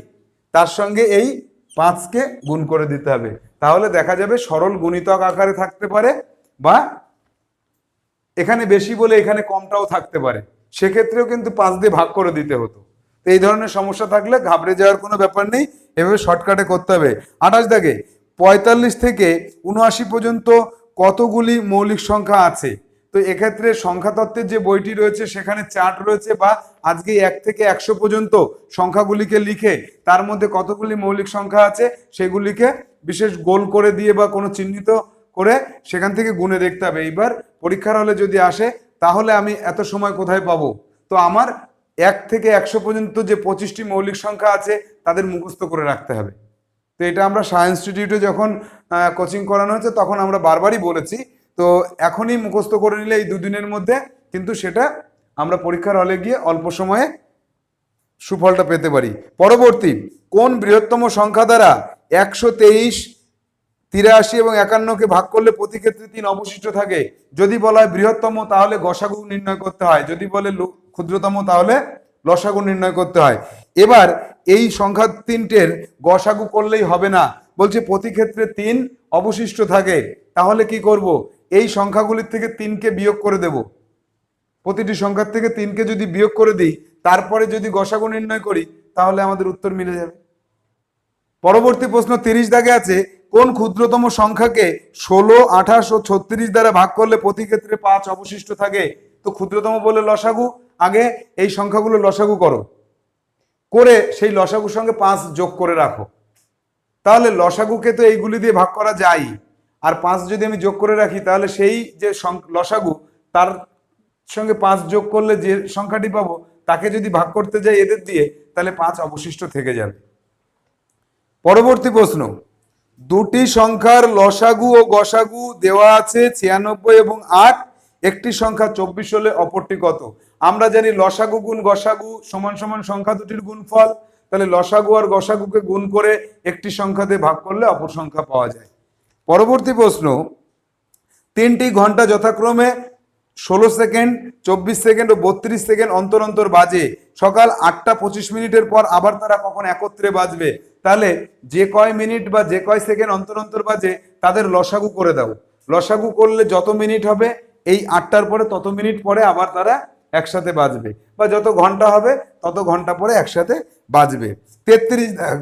তার সঙ্গে এই 5কে গুণ করে দিতে হবে। তাহলে দেখা যাবে সরল গুণিতক আকারে থাকতে পারে বা এখানে বেশি বলে এখানে কমটাও থাকতে পারে, সেক্ষেত্রেও কিন্তু 5 দিয়ে ভাগ করে দিতে হতো। তো এই ধরনের সমস্যা থাকলে ঘাবড়ে যাওয়ার কোনো ব্যাপার নেই, এভাবে শর্টকাটে করতে হবে। 28 দাগে 45 থেকে 79 পর্যন্ত কতগুলি মৌলিক সংখ্যা আছে। তো এক্ষেত্রে সংখ্যাতত্ত্বের যে বইটি রয়েছে সেখানে চার্ট রয়েছে, বা আজকে 1 থেকে 100 পর্যন্ত সংখ্যাগুলিকে লিখে তার মধ্যে কতগুলি মৌলিক সংখ্যা আছে সেগুলিকে বিশেষ গোল করে দিয়ে বা কোনো চিহ্নিত করে সেখান থেকে গুণে দেখতে হবে। এইবার পরীক্ষার হলে যদি আসে তাহলে আমি এত সময় কোথায় পাবো? তো আমার 1 থেকে 100 পর্যন্ত যে 25টি মৌলিক সংখ্যা আছে তাদের মুখস্থ করে রাখতে হবে। তো এটা আমরা সায়েন্স ইনস্টিটিউটে যখন কোচিং করানো হচ্ছে তখন আমরা বারবারই বলেছি। তো এখনই মুখস্থ করে নিলে এই দুদিনের মধ্যে কিন্তু সেটা আমরা পরীক্ষার হলে গিয়ে অল্প সময়ে সুফলটা পেতে পারি। পরবর্তী, কোন বৃহত্তম সংখ্যা দ্বারা 123, 83 এবং 51কে ভাগ করলে প্রতি ক্ষেত্রে 3 অবশিষ্ট থাকে? যদি বলা হয় বৃহত্তম তাহলে গসাগু নির্ণয় করতে হয়, যদি বলে ক্ষুদ্রতম তাহলে লসাগু নির্ণয় করতে হয়। এবার এই সংখ্যা তিনটের গসাগু করলেই হবে না, বলছে প্রতি ক্ষেত্রে 3 অবশিষ্ট থাকে। তাহলে কি করব? এই সংখ্যাগুলির থেকে 3কে বিয়োগ করে দেব। প্রতিটি সংখ্যার থেকে 3কে যদি বিয়োগ করে দিই তারপরে যদি গসাগু নির্ণয় করি তাহলে আমাদের উত্তর মিলে যাবে। পরবর্তী প্রশ্ন 30 দাগে আছে, কোন ক্ষুদ্রতম সংখ্যাকে 16, 28 ও 36 দ্বারা ভাগ করলে প্রতি ক্ষেত্রে 5 অবশিষ্ট থাকে? তো ক্ষুদ্রতম বলে লসাগু, আগে এই সংখ্যাগুলো লসাগু করো, করে সেই লসাগুর সঙ্গে 5 যোগ করে রাখো। তাহলে লসাগুকে তো এইগুলি দিয়ে ভাগ করা যায়, আর 5 যদি আমি যোগ করে রাখি তাহলে সেই যে লসাগু তার সঙ্গে 5 যোগ করলে যে সংখ্যাটি পাবো তাকে যদি ভাগ করতে যাই এদের দিয়ে তাহলে 5 অবশিষ্ট থেকে যাবে। পরবর্তী প্রশ্ন, দুটি সংখ্যার লসাগু ও গসাগু দেওয়া আছে 96 এবং 8, একটি সংখ্যা 24 হলে অপরটি কত? আমরা জানি লসাগু গুণ গসাগু সমান সমান সংখ্যা দুটির গুণফল। তাহলে লসাগু আর গসাগুকে গুণ করে একটি সংখ্যা দিয়ে ভাগ করলে অপর সংখ্যা পাওয়া যায়। পরবর্তী প্রশ্ন, 3টি ঘন্টা যথাক্রমে 16 সেকেন্ড, 24 সেকেন্ড ও 32 সেকেন্ড অন্তর অন্তর বাজে। সকাল 8টা 25 মিনিটের পর আবার তারা কখন একত্রে বাজবে? তাহলে যে কয় মিনিট বা যে কয় সেকেন্ড অন্তর অন্তর বাজে তাদের লসাগু করে দাও। লসাগু করলে যত মিনিট হবে এই 8টার পরে তত মিনিট পরে আবার তারা একসাথে বাজবে, বা যত ঘন্টা হবে তত ঘন্টা পরে একসাথে বাজবে। 33 দাগ,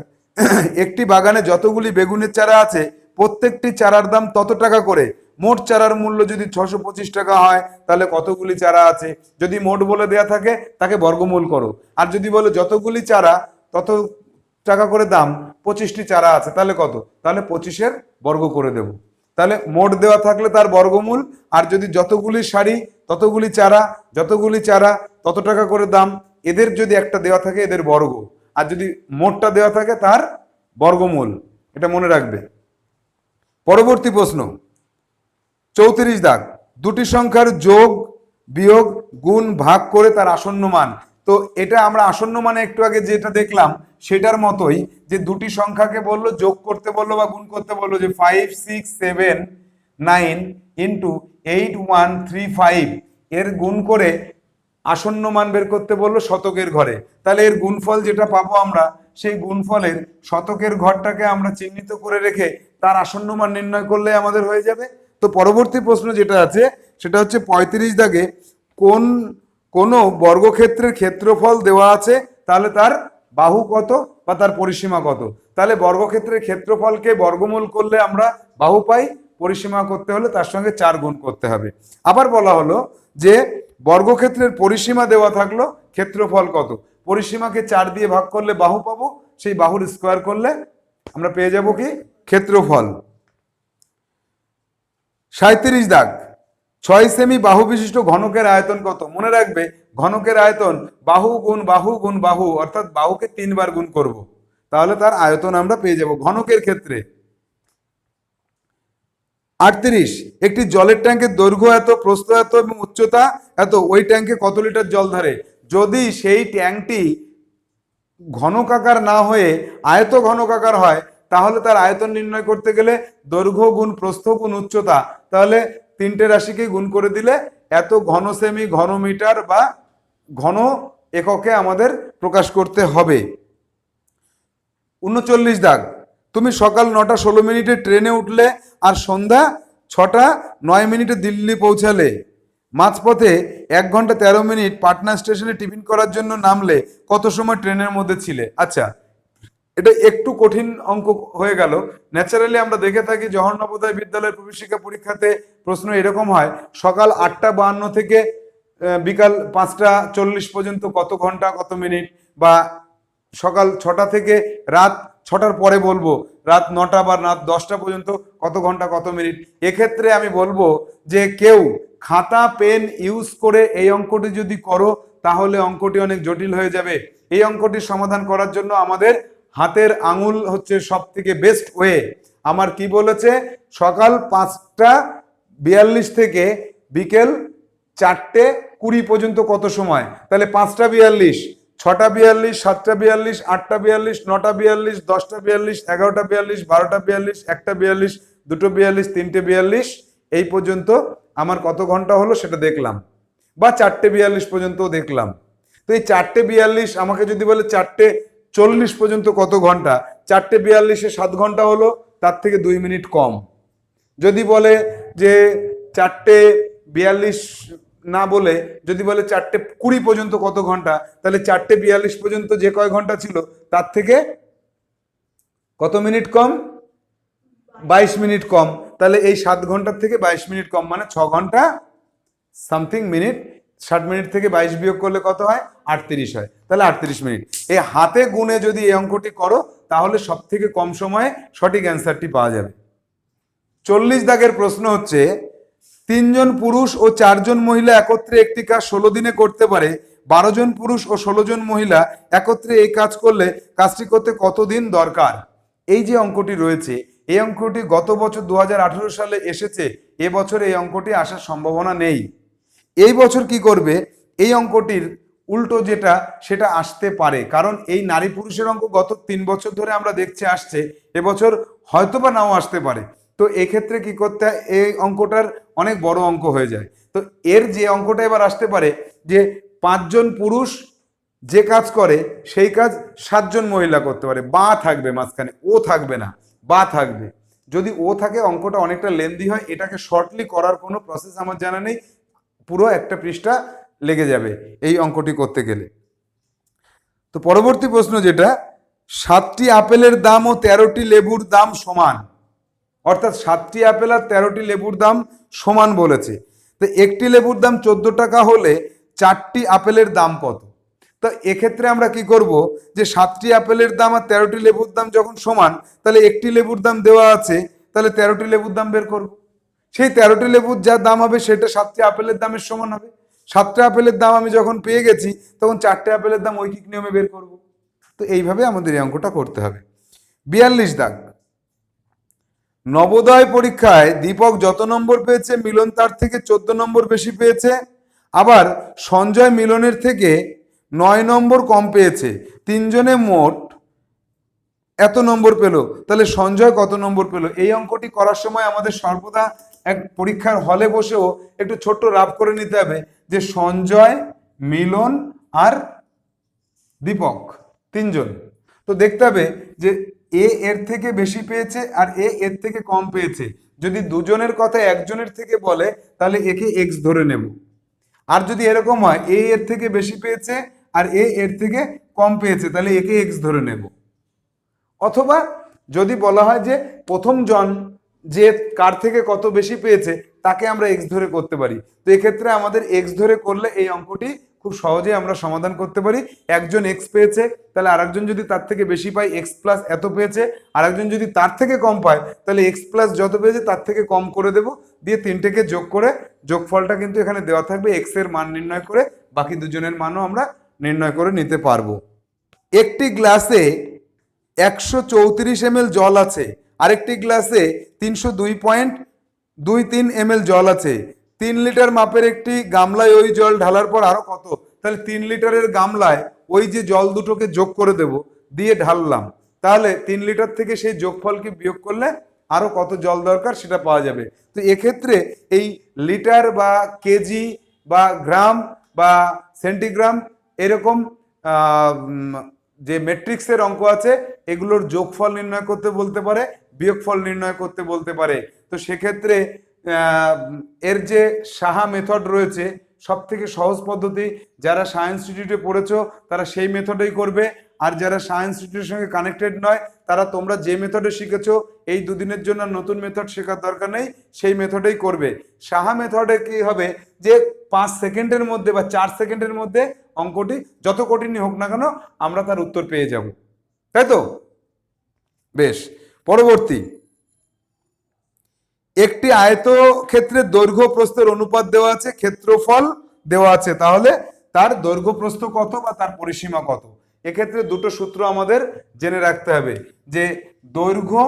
একটি বাগানে যতগুলি বেগুনের চারা আছে প্রত্যেকটি চারার দাম তত টাকা করে। মোট চারার মূল্য যদি 625 টাকা হয় তাহলে কতগুলি চারা আছে? যদি মোট বলে দেয়া থাকে তাকে বর্গমূল করো, আর যদি বলে যতগুলি চারা তত টাকা করে দাম, 25টি চারা আছে তাহলে কত? তাহলে 25-এর বর্গ করে দেব। তাহলে মোট দেওয়া থাকলে তার বর্গমূল, আর যদি যতগুলি সারি ততগুলি চারা, যতগুলি চারা তত টাকা করে দাম, এদের যদি একটা দেওয়া থাকে এদের বর্গ, আর যদি মোটটা দেওয়া থাকে তার বর্গমূল। এটা মনে রাখবে। পরবর্তী প্রশ্ন 34 দাগ, দুটি সংখ্যার যোগ বিয়োগ গুণ ভাগ করে তার আসন্ন মান। তো এটা আমরা আসন্ন মানে একটু আগে যেটা দেখলাম সেটার মতোই, যে দুটি সংখ্যাকে বললো যোগ করতে বললো বা গুণ করতে বললো, যে 5 6 7 9 ইন্টু 8 1 3 5 এর গুণ করে আসন্ন মান বের করতে বললো শতকের ঘরে। তাহলে এর গুণফল যেটা পাবো আমরা, সেই গুণফলের শতকের ঘরটাকে আমরা চিহ্নিত করে রেখে তার আসন্ন মান নির্ণয় করলে আমাদের হয়ে যাবে। তো পরবর্তী প্রশ্ন যেটা আছে সেটা হচ্ছে 35 দাগে, কোন বর্গক্ষেত্রের ক্ষেত্রফল দেওয়া আছে, তাহলে তার বাহু কত বা তার পরিসীমা কত? তাহলে বর্গক্ষেত্রের ক্ষেত্রফলকে বর্গমূল করলে আমরা বাহু পাই, পরিসীমা করতে হলে তার সঙ্গে 4 গুণ করতে হবে। আবার বলা হলো যে বর্গক্ষেত্রের পরিসীমা দেওয়া থাকলো, ক্ষেত্রফল কত? পরিসীমাকে 4 দিয়ে ভাগ করলে বাহু পাবো, সেই বাহুর স্কোয়ার করলে আমরা পেয়ে যাব কি? ক্ষেত্রফল। 37 দাগ, 6 সেমি বাহু বিশিষ্ট ঘনকের আয়তন কত? মনে রাখবে, ঘনকের আয়তন বাহু গুণ বাহু গুণ বাহু, অর্থাৎ বাহুকে 3 বার গুণ করব, তাহলে তার আয়তন আমরা পেয়ে যাব ঘনকের ক্ষেত্রে। 38, একটি জলের ট্যাঙ্কের দৈর্ঘ্য এত, প্রস্থ এত এবং উচ্চতা এত, ওই ট্যাঙ্কে কত লিটার জল ধরে? যদি সেই ট্যাঙ্কটি ঘনকাকার না হয়ে আয়ত ঘনকাকার হয় তাহলে তার আয়তন নির্ণয় করতে গেলে দৈর্ঘ্য গুণ প্রস্থ গুণ উচ্চতা, তাহলে 3টে রাশিকে গুণ করে দিলে এত ঘন সেমি ঘন মিটার বা ঘন এককে আমাদের প্রকাশ করতে হবে। 39 দাগ, তুমি সকাল 9টা 16 মিনিটে ট্রেনে উঠলে আর সন্ধ্যা 6টা 9 মিনিটে দিল্লি পৌঁছালে, মাঝপথে 1 ঘন্টা 13 মিনিট পাটনা স্টেশনে টিফিন করার জন্য নামলে, কত সময় ট্রেনের মধ্যে ছিলে? আচ্ছা, এটা একটু কঠিন অঙ্ক হয়ে গেল। ন্যাচারালি আমরা দেখে থাকি জওহর নবোদয় বিদ্যালয়ের প্রবেশিকা পরীক্ষাতে প্রশ্ন এরকম হয়, সকাল 8টা 52 থেকে বিকাল 5টা 40 পর্যন্ত কত ঘন্টা কত মিনিট, বা সকাল 6টা থেকে রাত 6টার পরে বলবো রাত 9টা বা রাত 10টা পর্যন্ত কত ঘন্টা কত মিনিট। এক্ষেত্রে আমি বলবো যে কেউ খাতা পেন ইউজ করে এই অঙ্কটি যদি করো তাহলে অঙ্কটি অনেক জটিল হয়ে যাবে। এই অঙ্কটির সমাধান করার জন্য আমাদের হাতের আঙুল হচ্ছে সব থেকে বেস্ট ওয়ে। আমার কি বলেছে, সকাল 5টা 42 থেকে বিকেল 4টে 20 পর্যন্ত কত সময়? তাহলে 5টা 42, 6টা 42, 7টা 42, 8টা 42, 9টা 42, 10টা 42, 11টা 42, 12টা 42, 1টা 42, 2টো 42, 3টে 42, এই পর্যন্ত আমার কত ঘন্টা হলো সেটা দেখলাম, বা 4টে 42 পর্যন্ত দেখলাম। তো এই 4টে 42 আমাকে যদি বলে 4টে 40 পর্যন্ত কত ঘন্টা, 4টে 42-এ 7 ঘন্টা হলো, তার থেকে 2 মিনিট কম। যদি বলে যে 4টে 42 না বলে যদি বলে 4টে 20 পর্যন্ত কত ঘন্টা, তাহলে 4টে 42 পর্যন্ত যে কয় ঘন্টা ছিল তার থেকে কত মিনিট কম? 22 মিনিট কম। তাহলে এই 7 ঘন্টার থেকে 22 মিনিট কম, মানে 6 ঘন্টা সামথিং মিনিট। 60 মিনিট থেকে 22 বিয়োগ করলে কত হয়? 38 হয়। তাহলে 38 মিনিট। এই হাতে গুনে যদি এই অঙ্কটি করো তাহলে সব থেকে কম সময়ে সঠিক অ্যান্সারটি পাওয়া যাবে। 40 দাগের প্রশ্ন হচ্ছে, 3 জন পুরুষ ও 4 জন মহিলা একত্রে একটি কাজ 16 দিনে করতে পারে, 12 জন পুরুষ ও 16 জন মহিলা একত্রে এই কাজ করলে কাজটি করতে কতদিন দরকার? এই যে অঙ্কটি রয়েছে, এই অঙ্কটি গত বছর 2018 সালে এসেছে, এবছর এই অঙ্কটি আসার সম্ভাবনা নেই। এই বছর কি করবে, এই অঙ্কটির উল্টো যেটা সেটা আসতে পারে, কারণ এই নারী পুরুষের অঙ্ক গত 3 বছর ধরে আমরা দেখছে আসছে, এবছর হয়তোবা নাও আসতে পারে। তো এক্ষেত্রে কি করতে হয়, এই অঙ্কটার অনেক বড় অঙ্ক হয়ে যায়। তো এর যে অঙ্কটা এবার আসতে পারে যে 5 জন পুরুষ যে কাজ করে সেই কাজ 7 জন মহিলা করতে পারে, বা থাকবে মাঝখানে, ও থাকবে না, বা থাকবে। যদি ও থাকে অঙ্কটা অনেকটা লেন্দি হয়, এটাকে শর্টলি করার কোনো প্রসেস আমার জানা নেই, পুরো একটা পৃষ্ঠা লেগে যাবে এই অঙ্কটি করতে গেলে। তো পরবর্তী প্রশ্ন যেটা 7টি আপেলের দাম ও 13টি লেবুর দাম সমান, অর্থাৎ 7টি আপেল আর 13টি লেবুর দাম সমান বলেছে। তো একটি লেবুর দাম 14 টাকা হলে 4টি আপেলের দাম কত? তো এক্ষেত্রে আমরা কি করব, যে 7টি আপেলের দাম আর 13টি লেবুর দাম যখন সমান, তাহলে একটি লেবুর দাম দেওয়া আছে, তাহলে 13টি লেবুর দাম বের করব। সেই 13টি লেবুর যা দাম হবে সেটা 7টি আপেলের দামের সমান হবে। 7টা আপেলের দাম আমি যখন পেয়ে গেছি, তখন 4টে আপেলের দাম ঐকিক নিয়মে বের করব। তো এইভাবে আমাদের এই অঙ্কটা করতে হবে। 42 দাগ, নবোদয় পরীক্ষায় দীপক যত নম্বর পেয়েছে মিলন তার থেকে 14 নম্বর বেশি পেয়েছে, আবার সঞ্জয় মিলনের থেকে 9 নম্বর কম পেয়েছে, তিনজনে মোট এত নম্বর পেল, তাহলে সঞ্জয় কত নম্বর পেল? এই অঙ্কটি করার সময় আমাদের সর্বদা এক পরীক্ষার হলে বসেও একটু ছোট্ট রাফ করে নিতে হবে যে সঞ্জয়, মিলন আর দীপক তিনজন। তো দেখতে হবে যে এ এর থেকে বেশি পেয়েছে আর এ এর থেকে কম পেয়েছে। যদি দুজনের কথা একজনের থেকে বলে তাহলে একে এক্স ধরে নেব। আর যদি এরকম হয় এ এর থেকে বেশি পেয়েছে আর এ এর থেকে কম পেয়েছে, তাহলে একে এক্স ধরে নেব। অথবা যদি বলা হয় যে প্রথম জন যে কার থেকে কত বেশি পেয়েছে তাকে আমরা এক্স ধরে করতে পারি। তো এক্ষেত্রে আমাদের এক্স ধরে করলে এই অঙ্কটি খুব সহজেই আমরা সমাধান করতে পারি। একজন এক্স পেয়েছে, তাহলে আরেকজন যদি তার থেকে বেশি পায় এক্স প্লাস এত পেয়েছে, আরেকজন যদি তার থেকে কম পায় তাহলে এক্স প্লাস যত পেয়েছে তার থেকে কম করে দেব, দিয়ে তিনটেকে যোগ করে যোগফলটা কিন্তু এখানে দেওয়া থাকবে, এক্স এর মান নির্ণয় করে বাকি দুজনের মানও আমরা নির্ণয় করে নিতে পারবো। একটি গ্লাসে 134 ml জল আছে, আরেকটি গ্লাসে 302.23 ml জল আছে। 3 লিটার মাপের একটি গামলায় ওই জল ঢালার পর আরো কত? তাহলে 3 লিটারের গামলায় ওই যে জল দুটোকে যোগ করে দেব, দিয়ে ঢাললাম, তাহলে 3 লিটার থেকে সেই যোগফলকে বিয়োগ করলে আরো কত জল দরকার সেটা পাওয়া যাবে। তো এক্ষেত্রে এই লিটার বা কেজি বা গ্রাম বা সেন্টিগ্রাম এরকম যে ম্যাট্রিক্সের অঙ্ক আছে এগুলোর যোগফল নির্ণয় করতে বলতে পারে, বিয়োগফল নির্ণয় করতে বলতে পারে। তো সেক্ষেত্রে এর যে সাহা মেথড রয়েছে, সব থেকে সহজ পদ্ধতি, যারা সায়েন্স ইনস্টিটিউটে পড়েছো তারা সেই মেথডেই করবে, আর যারা সায়েন্স ইনস্টিটিউটের সঙ্গে কানেক্টেড নয় তারা তোমরা যে মেথডে শিখেছো এই দুদিনের জন্য নতুন মেথড শেখার দরকার নেই, সেই মেথডেই করবে। সাহা মেথডে কি হবে যে 5 সেকেন্ডের মধ্যে বা 4 সেকেন্ডের মধ্যে অঙ্কটি যত কঠিনই হোক না কেন আমরা তার উত্তর পেয়ে যাব, তাই তো? বেশ, পরবর্তী, একটি আয়তক্ষেত্রের দৈর্ঘ্য প্রস্থের অনুপাত দেওয়া আছে, ক্ষেত্রফল দেওয়া আছে, তাহলে তার দৈর্ঘ্য প্রস্থ কত বা তার পরিসীমা কত? এক্ষেত্রে দুটো সূত্র আমাদের জেনে রাখতে হবে, যে দৈর্ঘ্য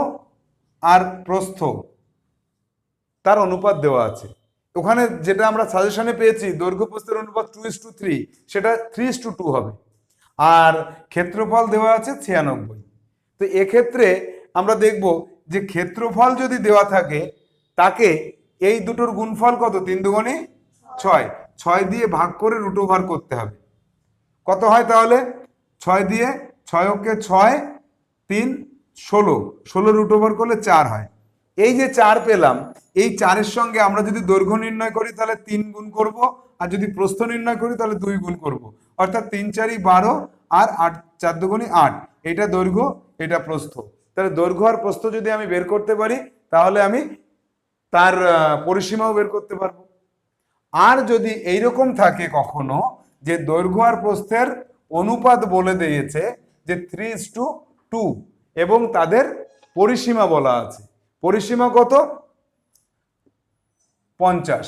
আর প্রস্থ তার অনুপাত দেওয়া আছে। ওখানে যেটা আমরা সাজেশনে পেয়েছি দৈর্ঘ্য প্রস্থের অনুপাত 2:3, সেটা 3:2 হবে। আর ক্ষেত্রফল দেওয়া আছে 96। তো এক্ষেত্রে আমরা দেখব যে ক্ষেত্রফল যদি দেওয়া থাকে তাকে এই দুটোর গুণফল কত? 3 দুগুণে 6, 6 দিয়ে ভাগ করে রুট ওভার করতে হবে। কত হয় তাহলে? 6 দিয়ে 6 কে 6, 3, 16, 16 রুট ওভার করলে 4 হয়। এই যে 4 পেলাম, এই 4-এর সঙ্গে আমরা যদি দৈর্ঘ্য নির্ণয় করি তাহলে 3 গুণ করব, আর যদি প্রস্থ নির্ণয় করি তাহলে 2 গুণ করব, অর্থাৎ 3 4 12 আর 8 4 দুগুণে 8। এটা দৈর্ঘ্য, এটা প্রস্থ। তাহলে দৈর্ঘ্য আর প্রস্থ যদি আমি বের করতে পারি তাহলে আমি তার পরিসীমাও বের করতে পারবো। আর যদি এইরকম থাকে কখনো যে দৈর্ঘ্য আর প্রস্থের অনুপাত বলে দিয়েছে যে 3:2 এবং তাদের পরিসীমা বলা আছে, পরিসীমা কত? 50।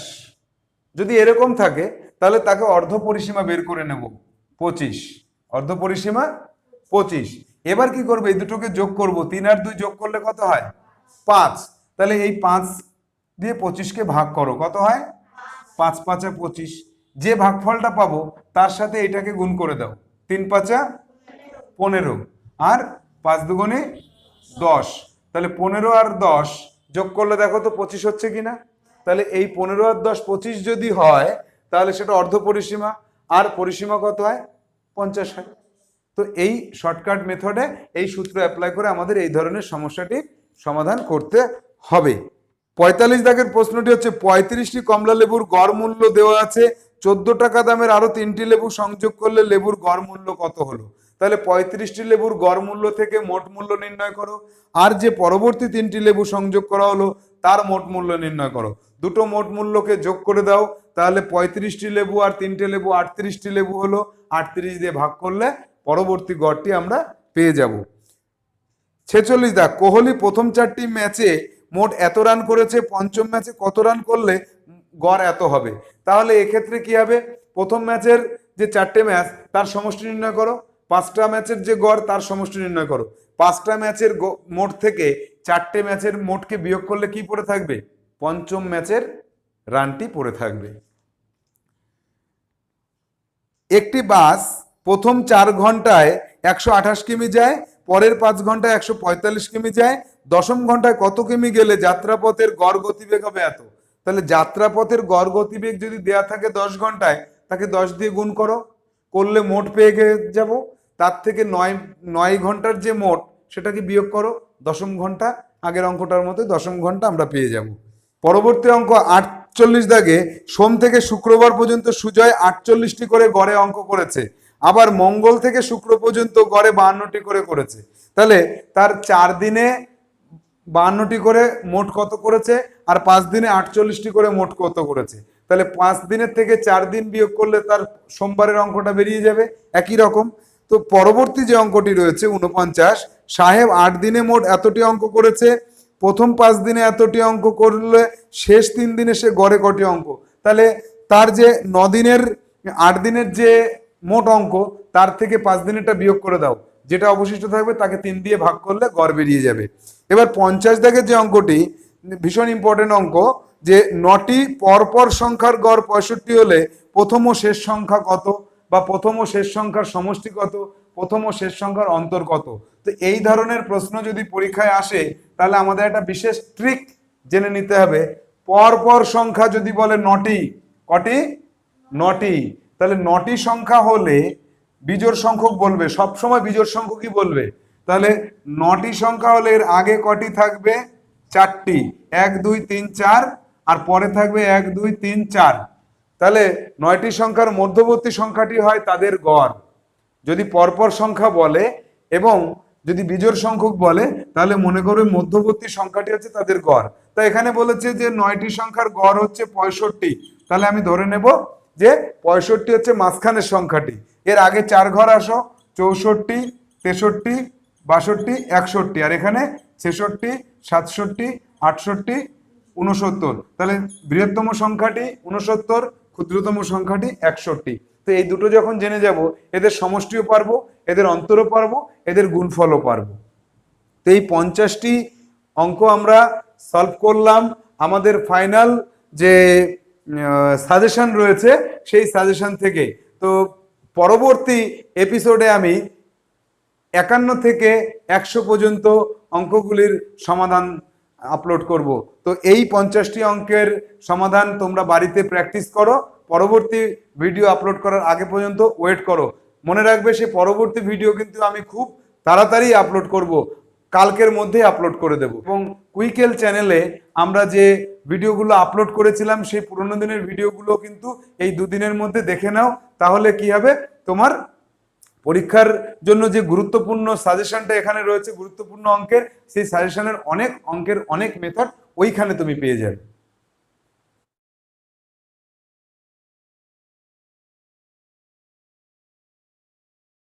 যদি এরকম থাকে তাহলে তাকে অর্ধ পরিসীমা বের করে নেব 25, অর্ধ পরিসীমা 25। এবার কি করবে? এই দুটোকে যোগ করব, 3 আর 2 যোগ করলে কত হয়? 5। তাহলে এই 5 দিয়ে 25কে ভাগ করো, কত হয়? 5 5 25। যে ভাগফলটা পাবো তার সাথে এটাকে গুণ করে দাও, 3 5 15 আর 5 দুগুণে 10। তাহলে 15 আর 10 যোগ করলে দেখো তো 25 হচ্ছে কিনা। তাহলে এই 15 আর 10 25 যদি হয় তাহলে সেটা অর্ধ পরিসীমা, আর পরিসীমা কত হয়? 50 হয়। তো এই শর্টকাট মেথডে এই সূত্র অ্যাপ্লাই করে আমাদের এই ধরনের সমস্যাটি সমাধান করতে হবে। 45 দাগের প্রশ্নটি হচ্ছে 35টি কমলা লেবুর গড় মূল্য দেওয়া আছে, 14 টাকা দামের আরো 3টি লেবু সংযোগ করলে লেবুর গড় মূল্য কত হলো? তাহলে 35টি লেবুর গড় মূল্য থেকে মোট মূল্য নির্ণয় করো। আর যে পরবর্তী 3টি লেবু সংযোগ করা হলো তার মোট মূল্য নির্ণয় করো। দুটো মোট মূল্যকে যোগ করে দাও, তাহলে 35টি লেবু আর 3টে লেবু 38টি লেবু হলো, 38 দিয়ে ভাগ করলে পরবর্তী গড়টি আমরা পেয়ে যাব। 46 দাগ, কোহলি প্রথম 4টি ম্যাচে মোট এত রান করেছে, পঞ্চম ম্যাচে কত রান করলে গড় এত হবে। তাহলে এক্ষেত্রে কি হবে, প্রথম ম্যাচের যে 4টে ম্যাচ তার সমষ্টি নির্ণয় করো, 5টা ম্যাচের যে গড় তার সমষ্টি নির্ণয় করো। 5টা ম্যাচের মোট থেকে 4টে ম্যাচের মোটকে বিয়োগ করলে কি পড়ে থাকবে, পঞ্চম ম্যাচের রানটি পড়ে থাকবে। একটি বাস প্রথম 4 ঘন্টায় 128 কিমি যায়, পরের 5 ঘন্টায় 145 কিমি যায়, দশম ঘন্টায় কত কিমি গেলে যাত্রাপথের গড় গতিবেগ হবে এত। তাহলে যাত্রাপথের গড় গতিবেগ যদি দেয়া থাকে 10 ঘন্টায়, তাকে 10 দিয়ে গুণ করো, করলে মোট পেয়ে যাব। তার থেকে 9 ঘন্টার যে মোট সেটাকে বিয়োগ করো, দশম ঘন্টা, আগের অঙ্কটার মতো দশম ঘন্টা আমরা পেয়ে যাব। পরবর্তী অঙ্ক 48 দাগে, সোম থেকে শুক্রবার পর্যন্ত সুজয় 48টি করে গড়ে অঙ্ক করেছে, আবার মঙ্গল থেকে শুক্র পর্যন্ত গড়ে 52টি করে করেছে। তাহলে তার 4 দিনে 52টি করে মোট কত করেছে, আর 5 দিনে 48টি করে মোট কত করেছে। তাহলে 5 দিনের থেকে 4 দিন বিয়োগ করলে তার সোমবারের অঙ্কটা বেরিয়ে যাবে একই রকম। তো পরবর্তী যে অঙ্কটি রয়েছে 49, সাহেব 8 দিনে মোট এতটি অঙ্ক করেছে, প্রথম 5 দিনে এতটি অঙ্ক করলে শেষ 3 দিনে সে গড়ে কটি অঙ্ক। তাহলে তার যে 9 দিনের 8 দিনের যে মোট অঙ্ক তার থেকে 5 দিনেরটা বিয়োগ করে দাও, যেটা অবশিষ্ট থাকবে তাকে 3 দিয়ে ভাগ করলে গড় বেরিয়ে যাবে। এবার 50 দাগের যে অঙ্কটি ভীষণ ইম্পর্টেন্ট অঙ্ক, যে 9টি পরপর সংখ্যার গড় 65 হলে প্রথম ও শেষ সংখ্যা কত, বা প্রথম ও শেষ সংখ্যার সমষ্টি কত, প্রথম ও শেষ সংখ্যার অন্তর কত। তো এই ধরনের প্রশ্ন যদি পরীক্ষায় আসে তাহলে আমাদের একটা বিশেষ ট্রিক জেনে নিতে হবে। পরপর সংখ্যা যদি বলে 9টি, কটি, 9টি, তাহলে 9টি সংখ্যা হলে বিজোড় সংখ্যক বলবে, সবসময় বিজোড় সংখ্যকই বলবে। তাহলে 9টি সংখ্যা হলে এর আগে কটি থাকবে, 4টি, 1 2 3 4, আর পরে থাকবে 1 2 3 4। তাহলে 9টি সংখ্যার মধ্যবর্তী সংখ্যাটি হয় তাদের গড়। যদি পরপর সংখ্যা বলে এবং যদি বিজোড় সংখ্যক বলে তাহলে মনে করবে মধ্যবর্তী সংখ্যাটি হচ্ছে তাদের গড়। তাই এখানে বলেছে যে 9টি সংখ্যার গড় হচ্ছে 65, তাহলে আমি ধরে নেব যে 65 হচ্ছে মাঝখানের সংখ্যাটি। এর আগে 4 ঘর আসো, 64, 63, 62, 61, আর এখানে 66, 67, 68, 69। তাহলে বৃহত্তম সংখ্যাটি 69, ক্ষুদ্রতম সংখ্যাটি 61। তো এই দুটো যখন জেনে যাব, এদের সমষ্টিও পারবো, এদের অন্তরও পারবো, এদের গুণফলও পারবো। তো এই 50টি অঙ্ক আমরা সলভ করলাম। আমাদের ফাইনাল যে সাজেশন রয়েছে সেই সাজেশন থেকে। তো পরবর্তী এপিসোডে আমি 51 থেকে 100 পর্যন্ত অঙ্কগুলির সমাধান আপলোড করব। তো এই 50টি অঙ্কের সমাধান তোমরা বাড়িতে প্র্যাকটিস করো, পরবর্তী ভিডিও আপলোড করার আগে পর্যন্ত ওয়েট করো। মনে রাখবে সেই পরবর্তী ভিডিও কিন্তু আমি খুব তাড়াতাড়ি আপলোড করব, কালকের মধ্যেই আপলোড করে দেব। এবং কুইকেল চ্যানেলে আমরা যে ভিডিওগুলো আপলোড করেছিলাম সেই পুরোনো দিনের ভিডিওগুলো কিন্তু এই 2 দিনের মধ্যে দেখে নাও, তাহলে কি হবে, তোমার পরীক্ষার জন্য যে গুরুত্বপূর্ণ সাজেশনটা এখানে রয়েছে, গুরুত্বপূর্ণ অঙ্কের, সেই সাজেশনের অনেক অঙ্কের অনেক মেথড ওইখানে তুমি পেয়ে যাবে।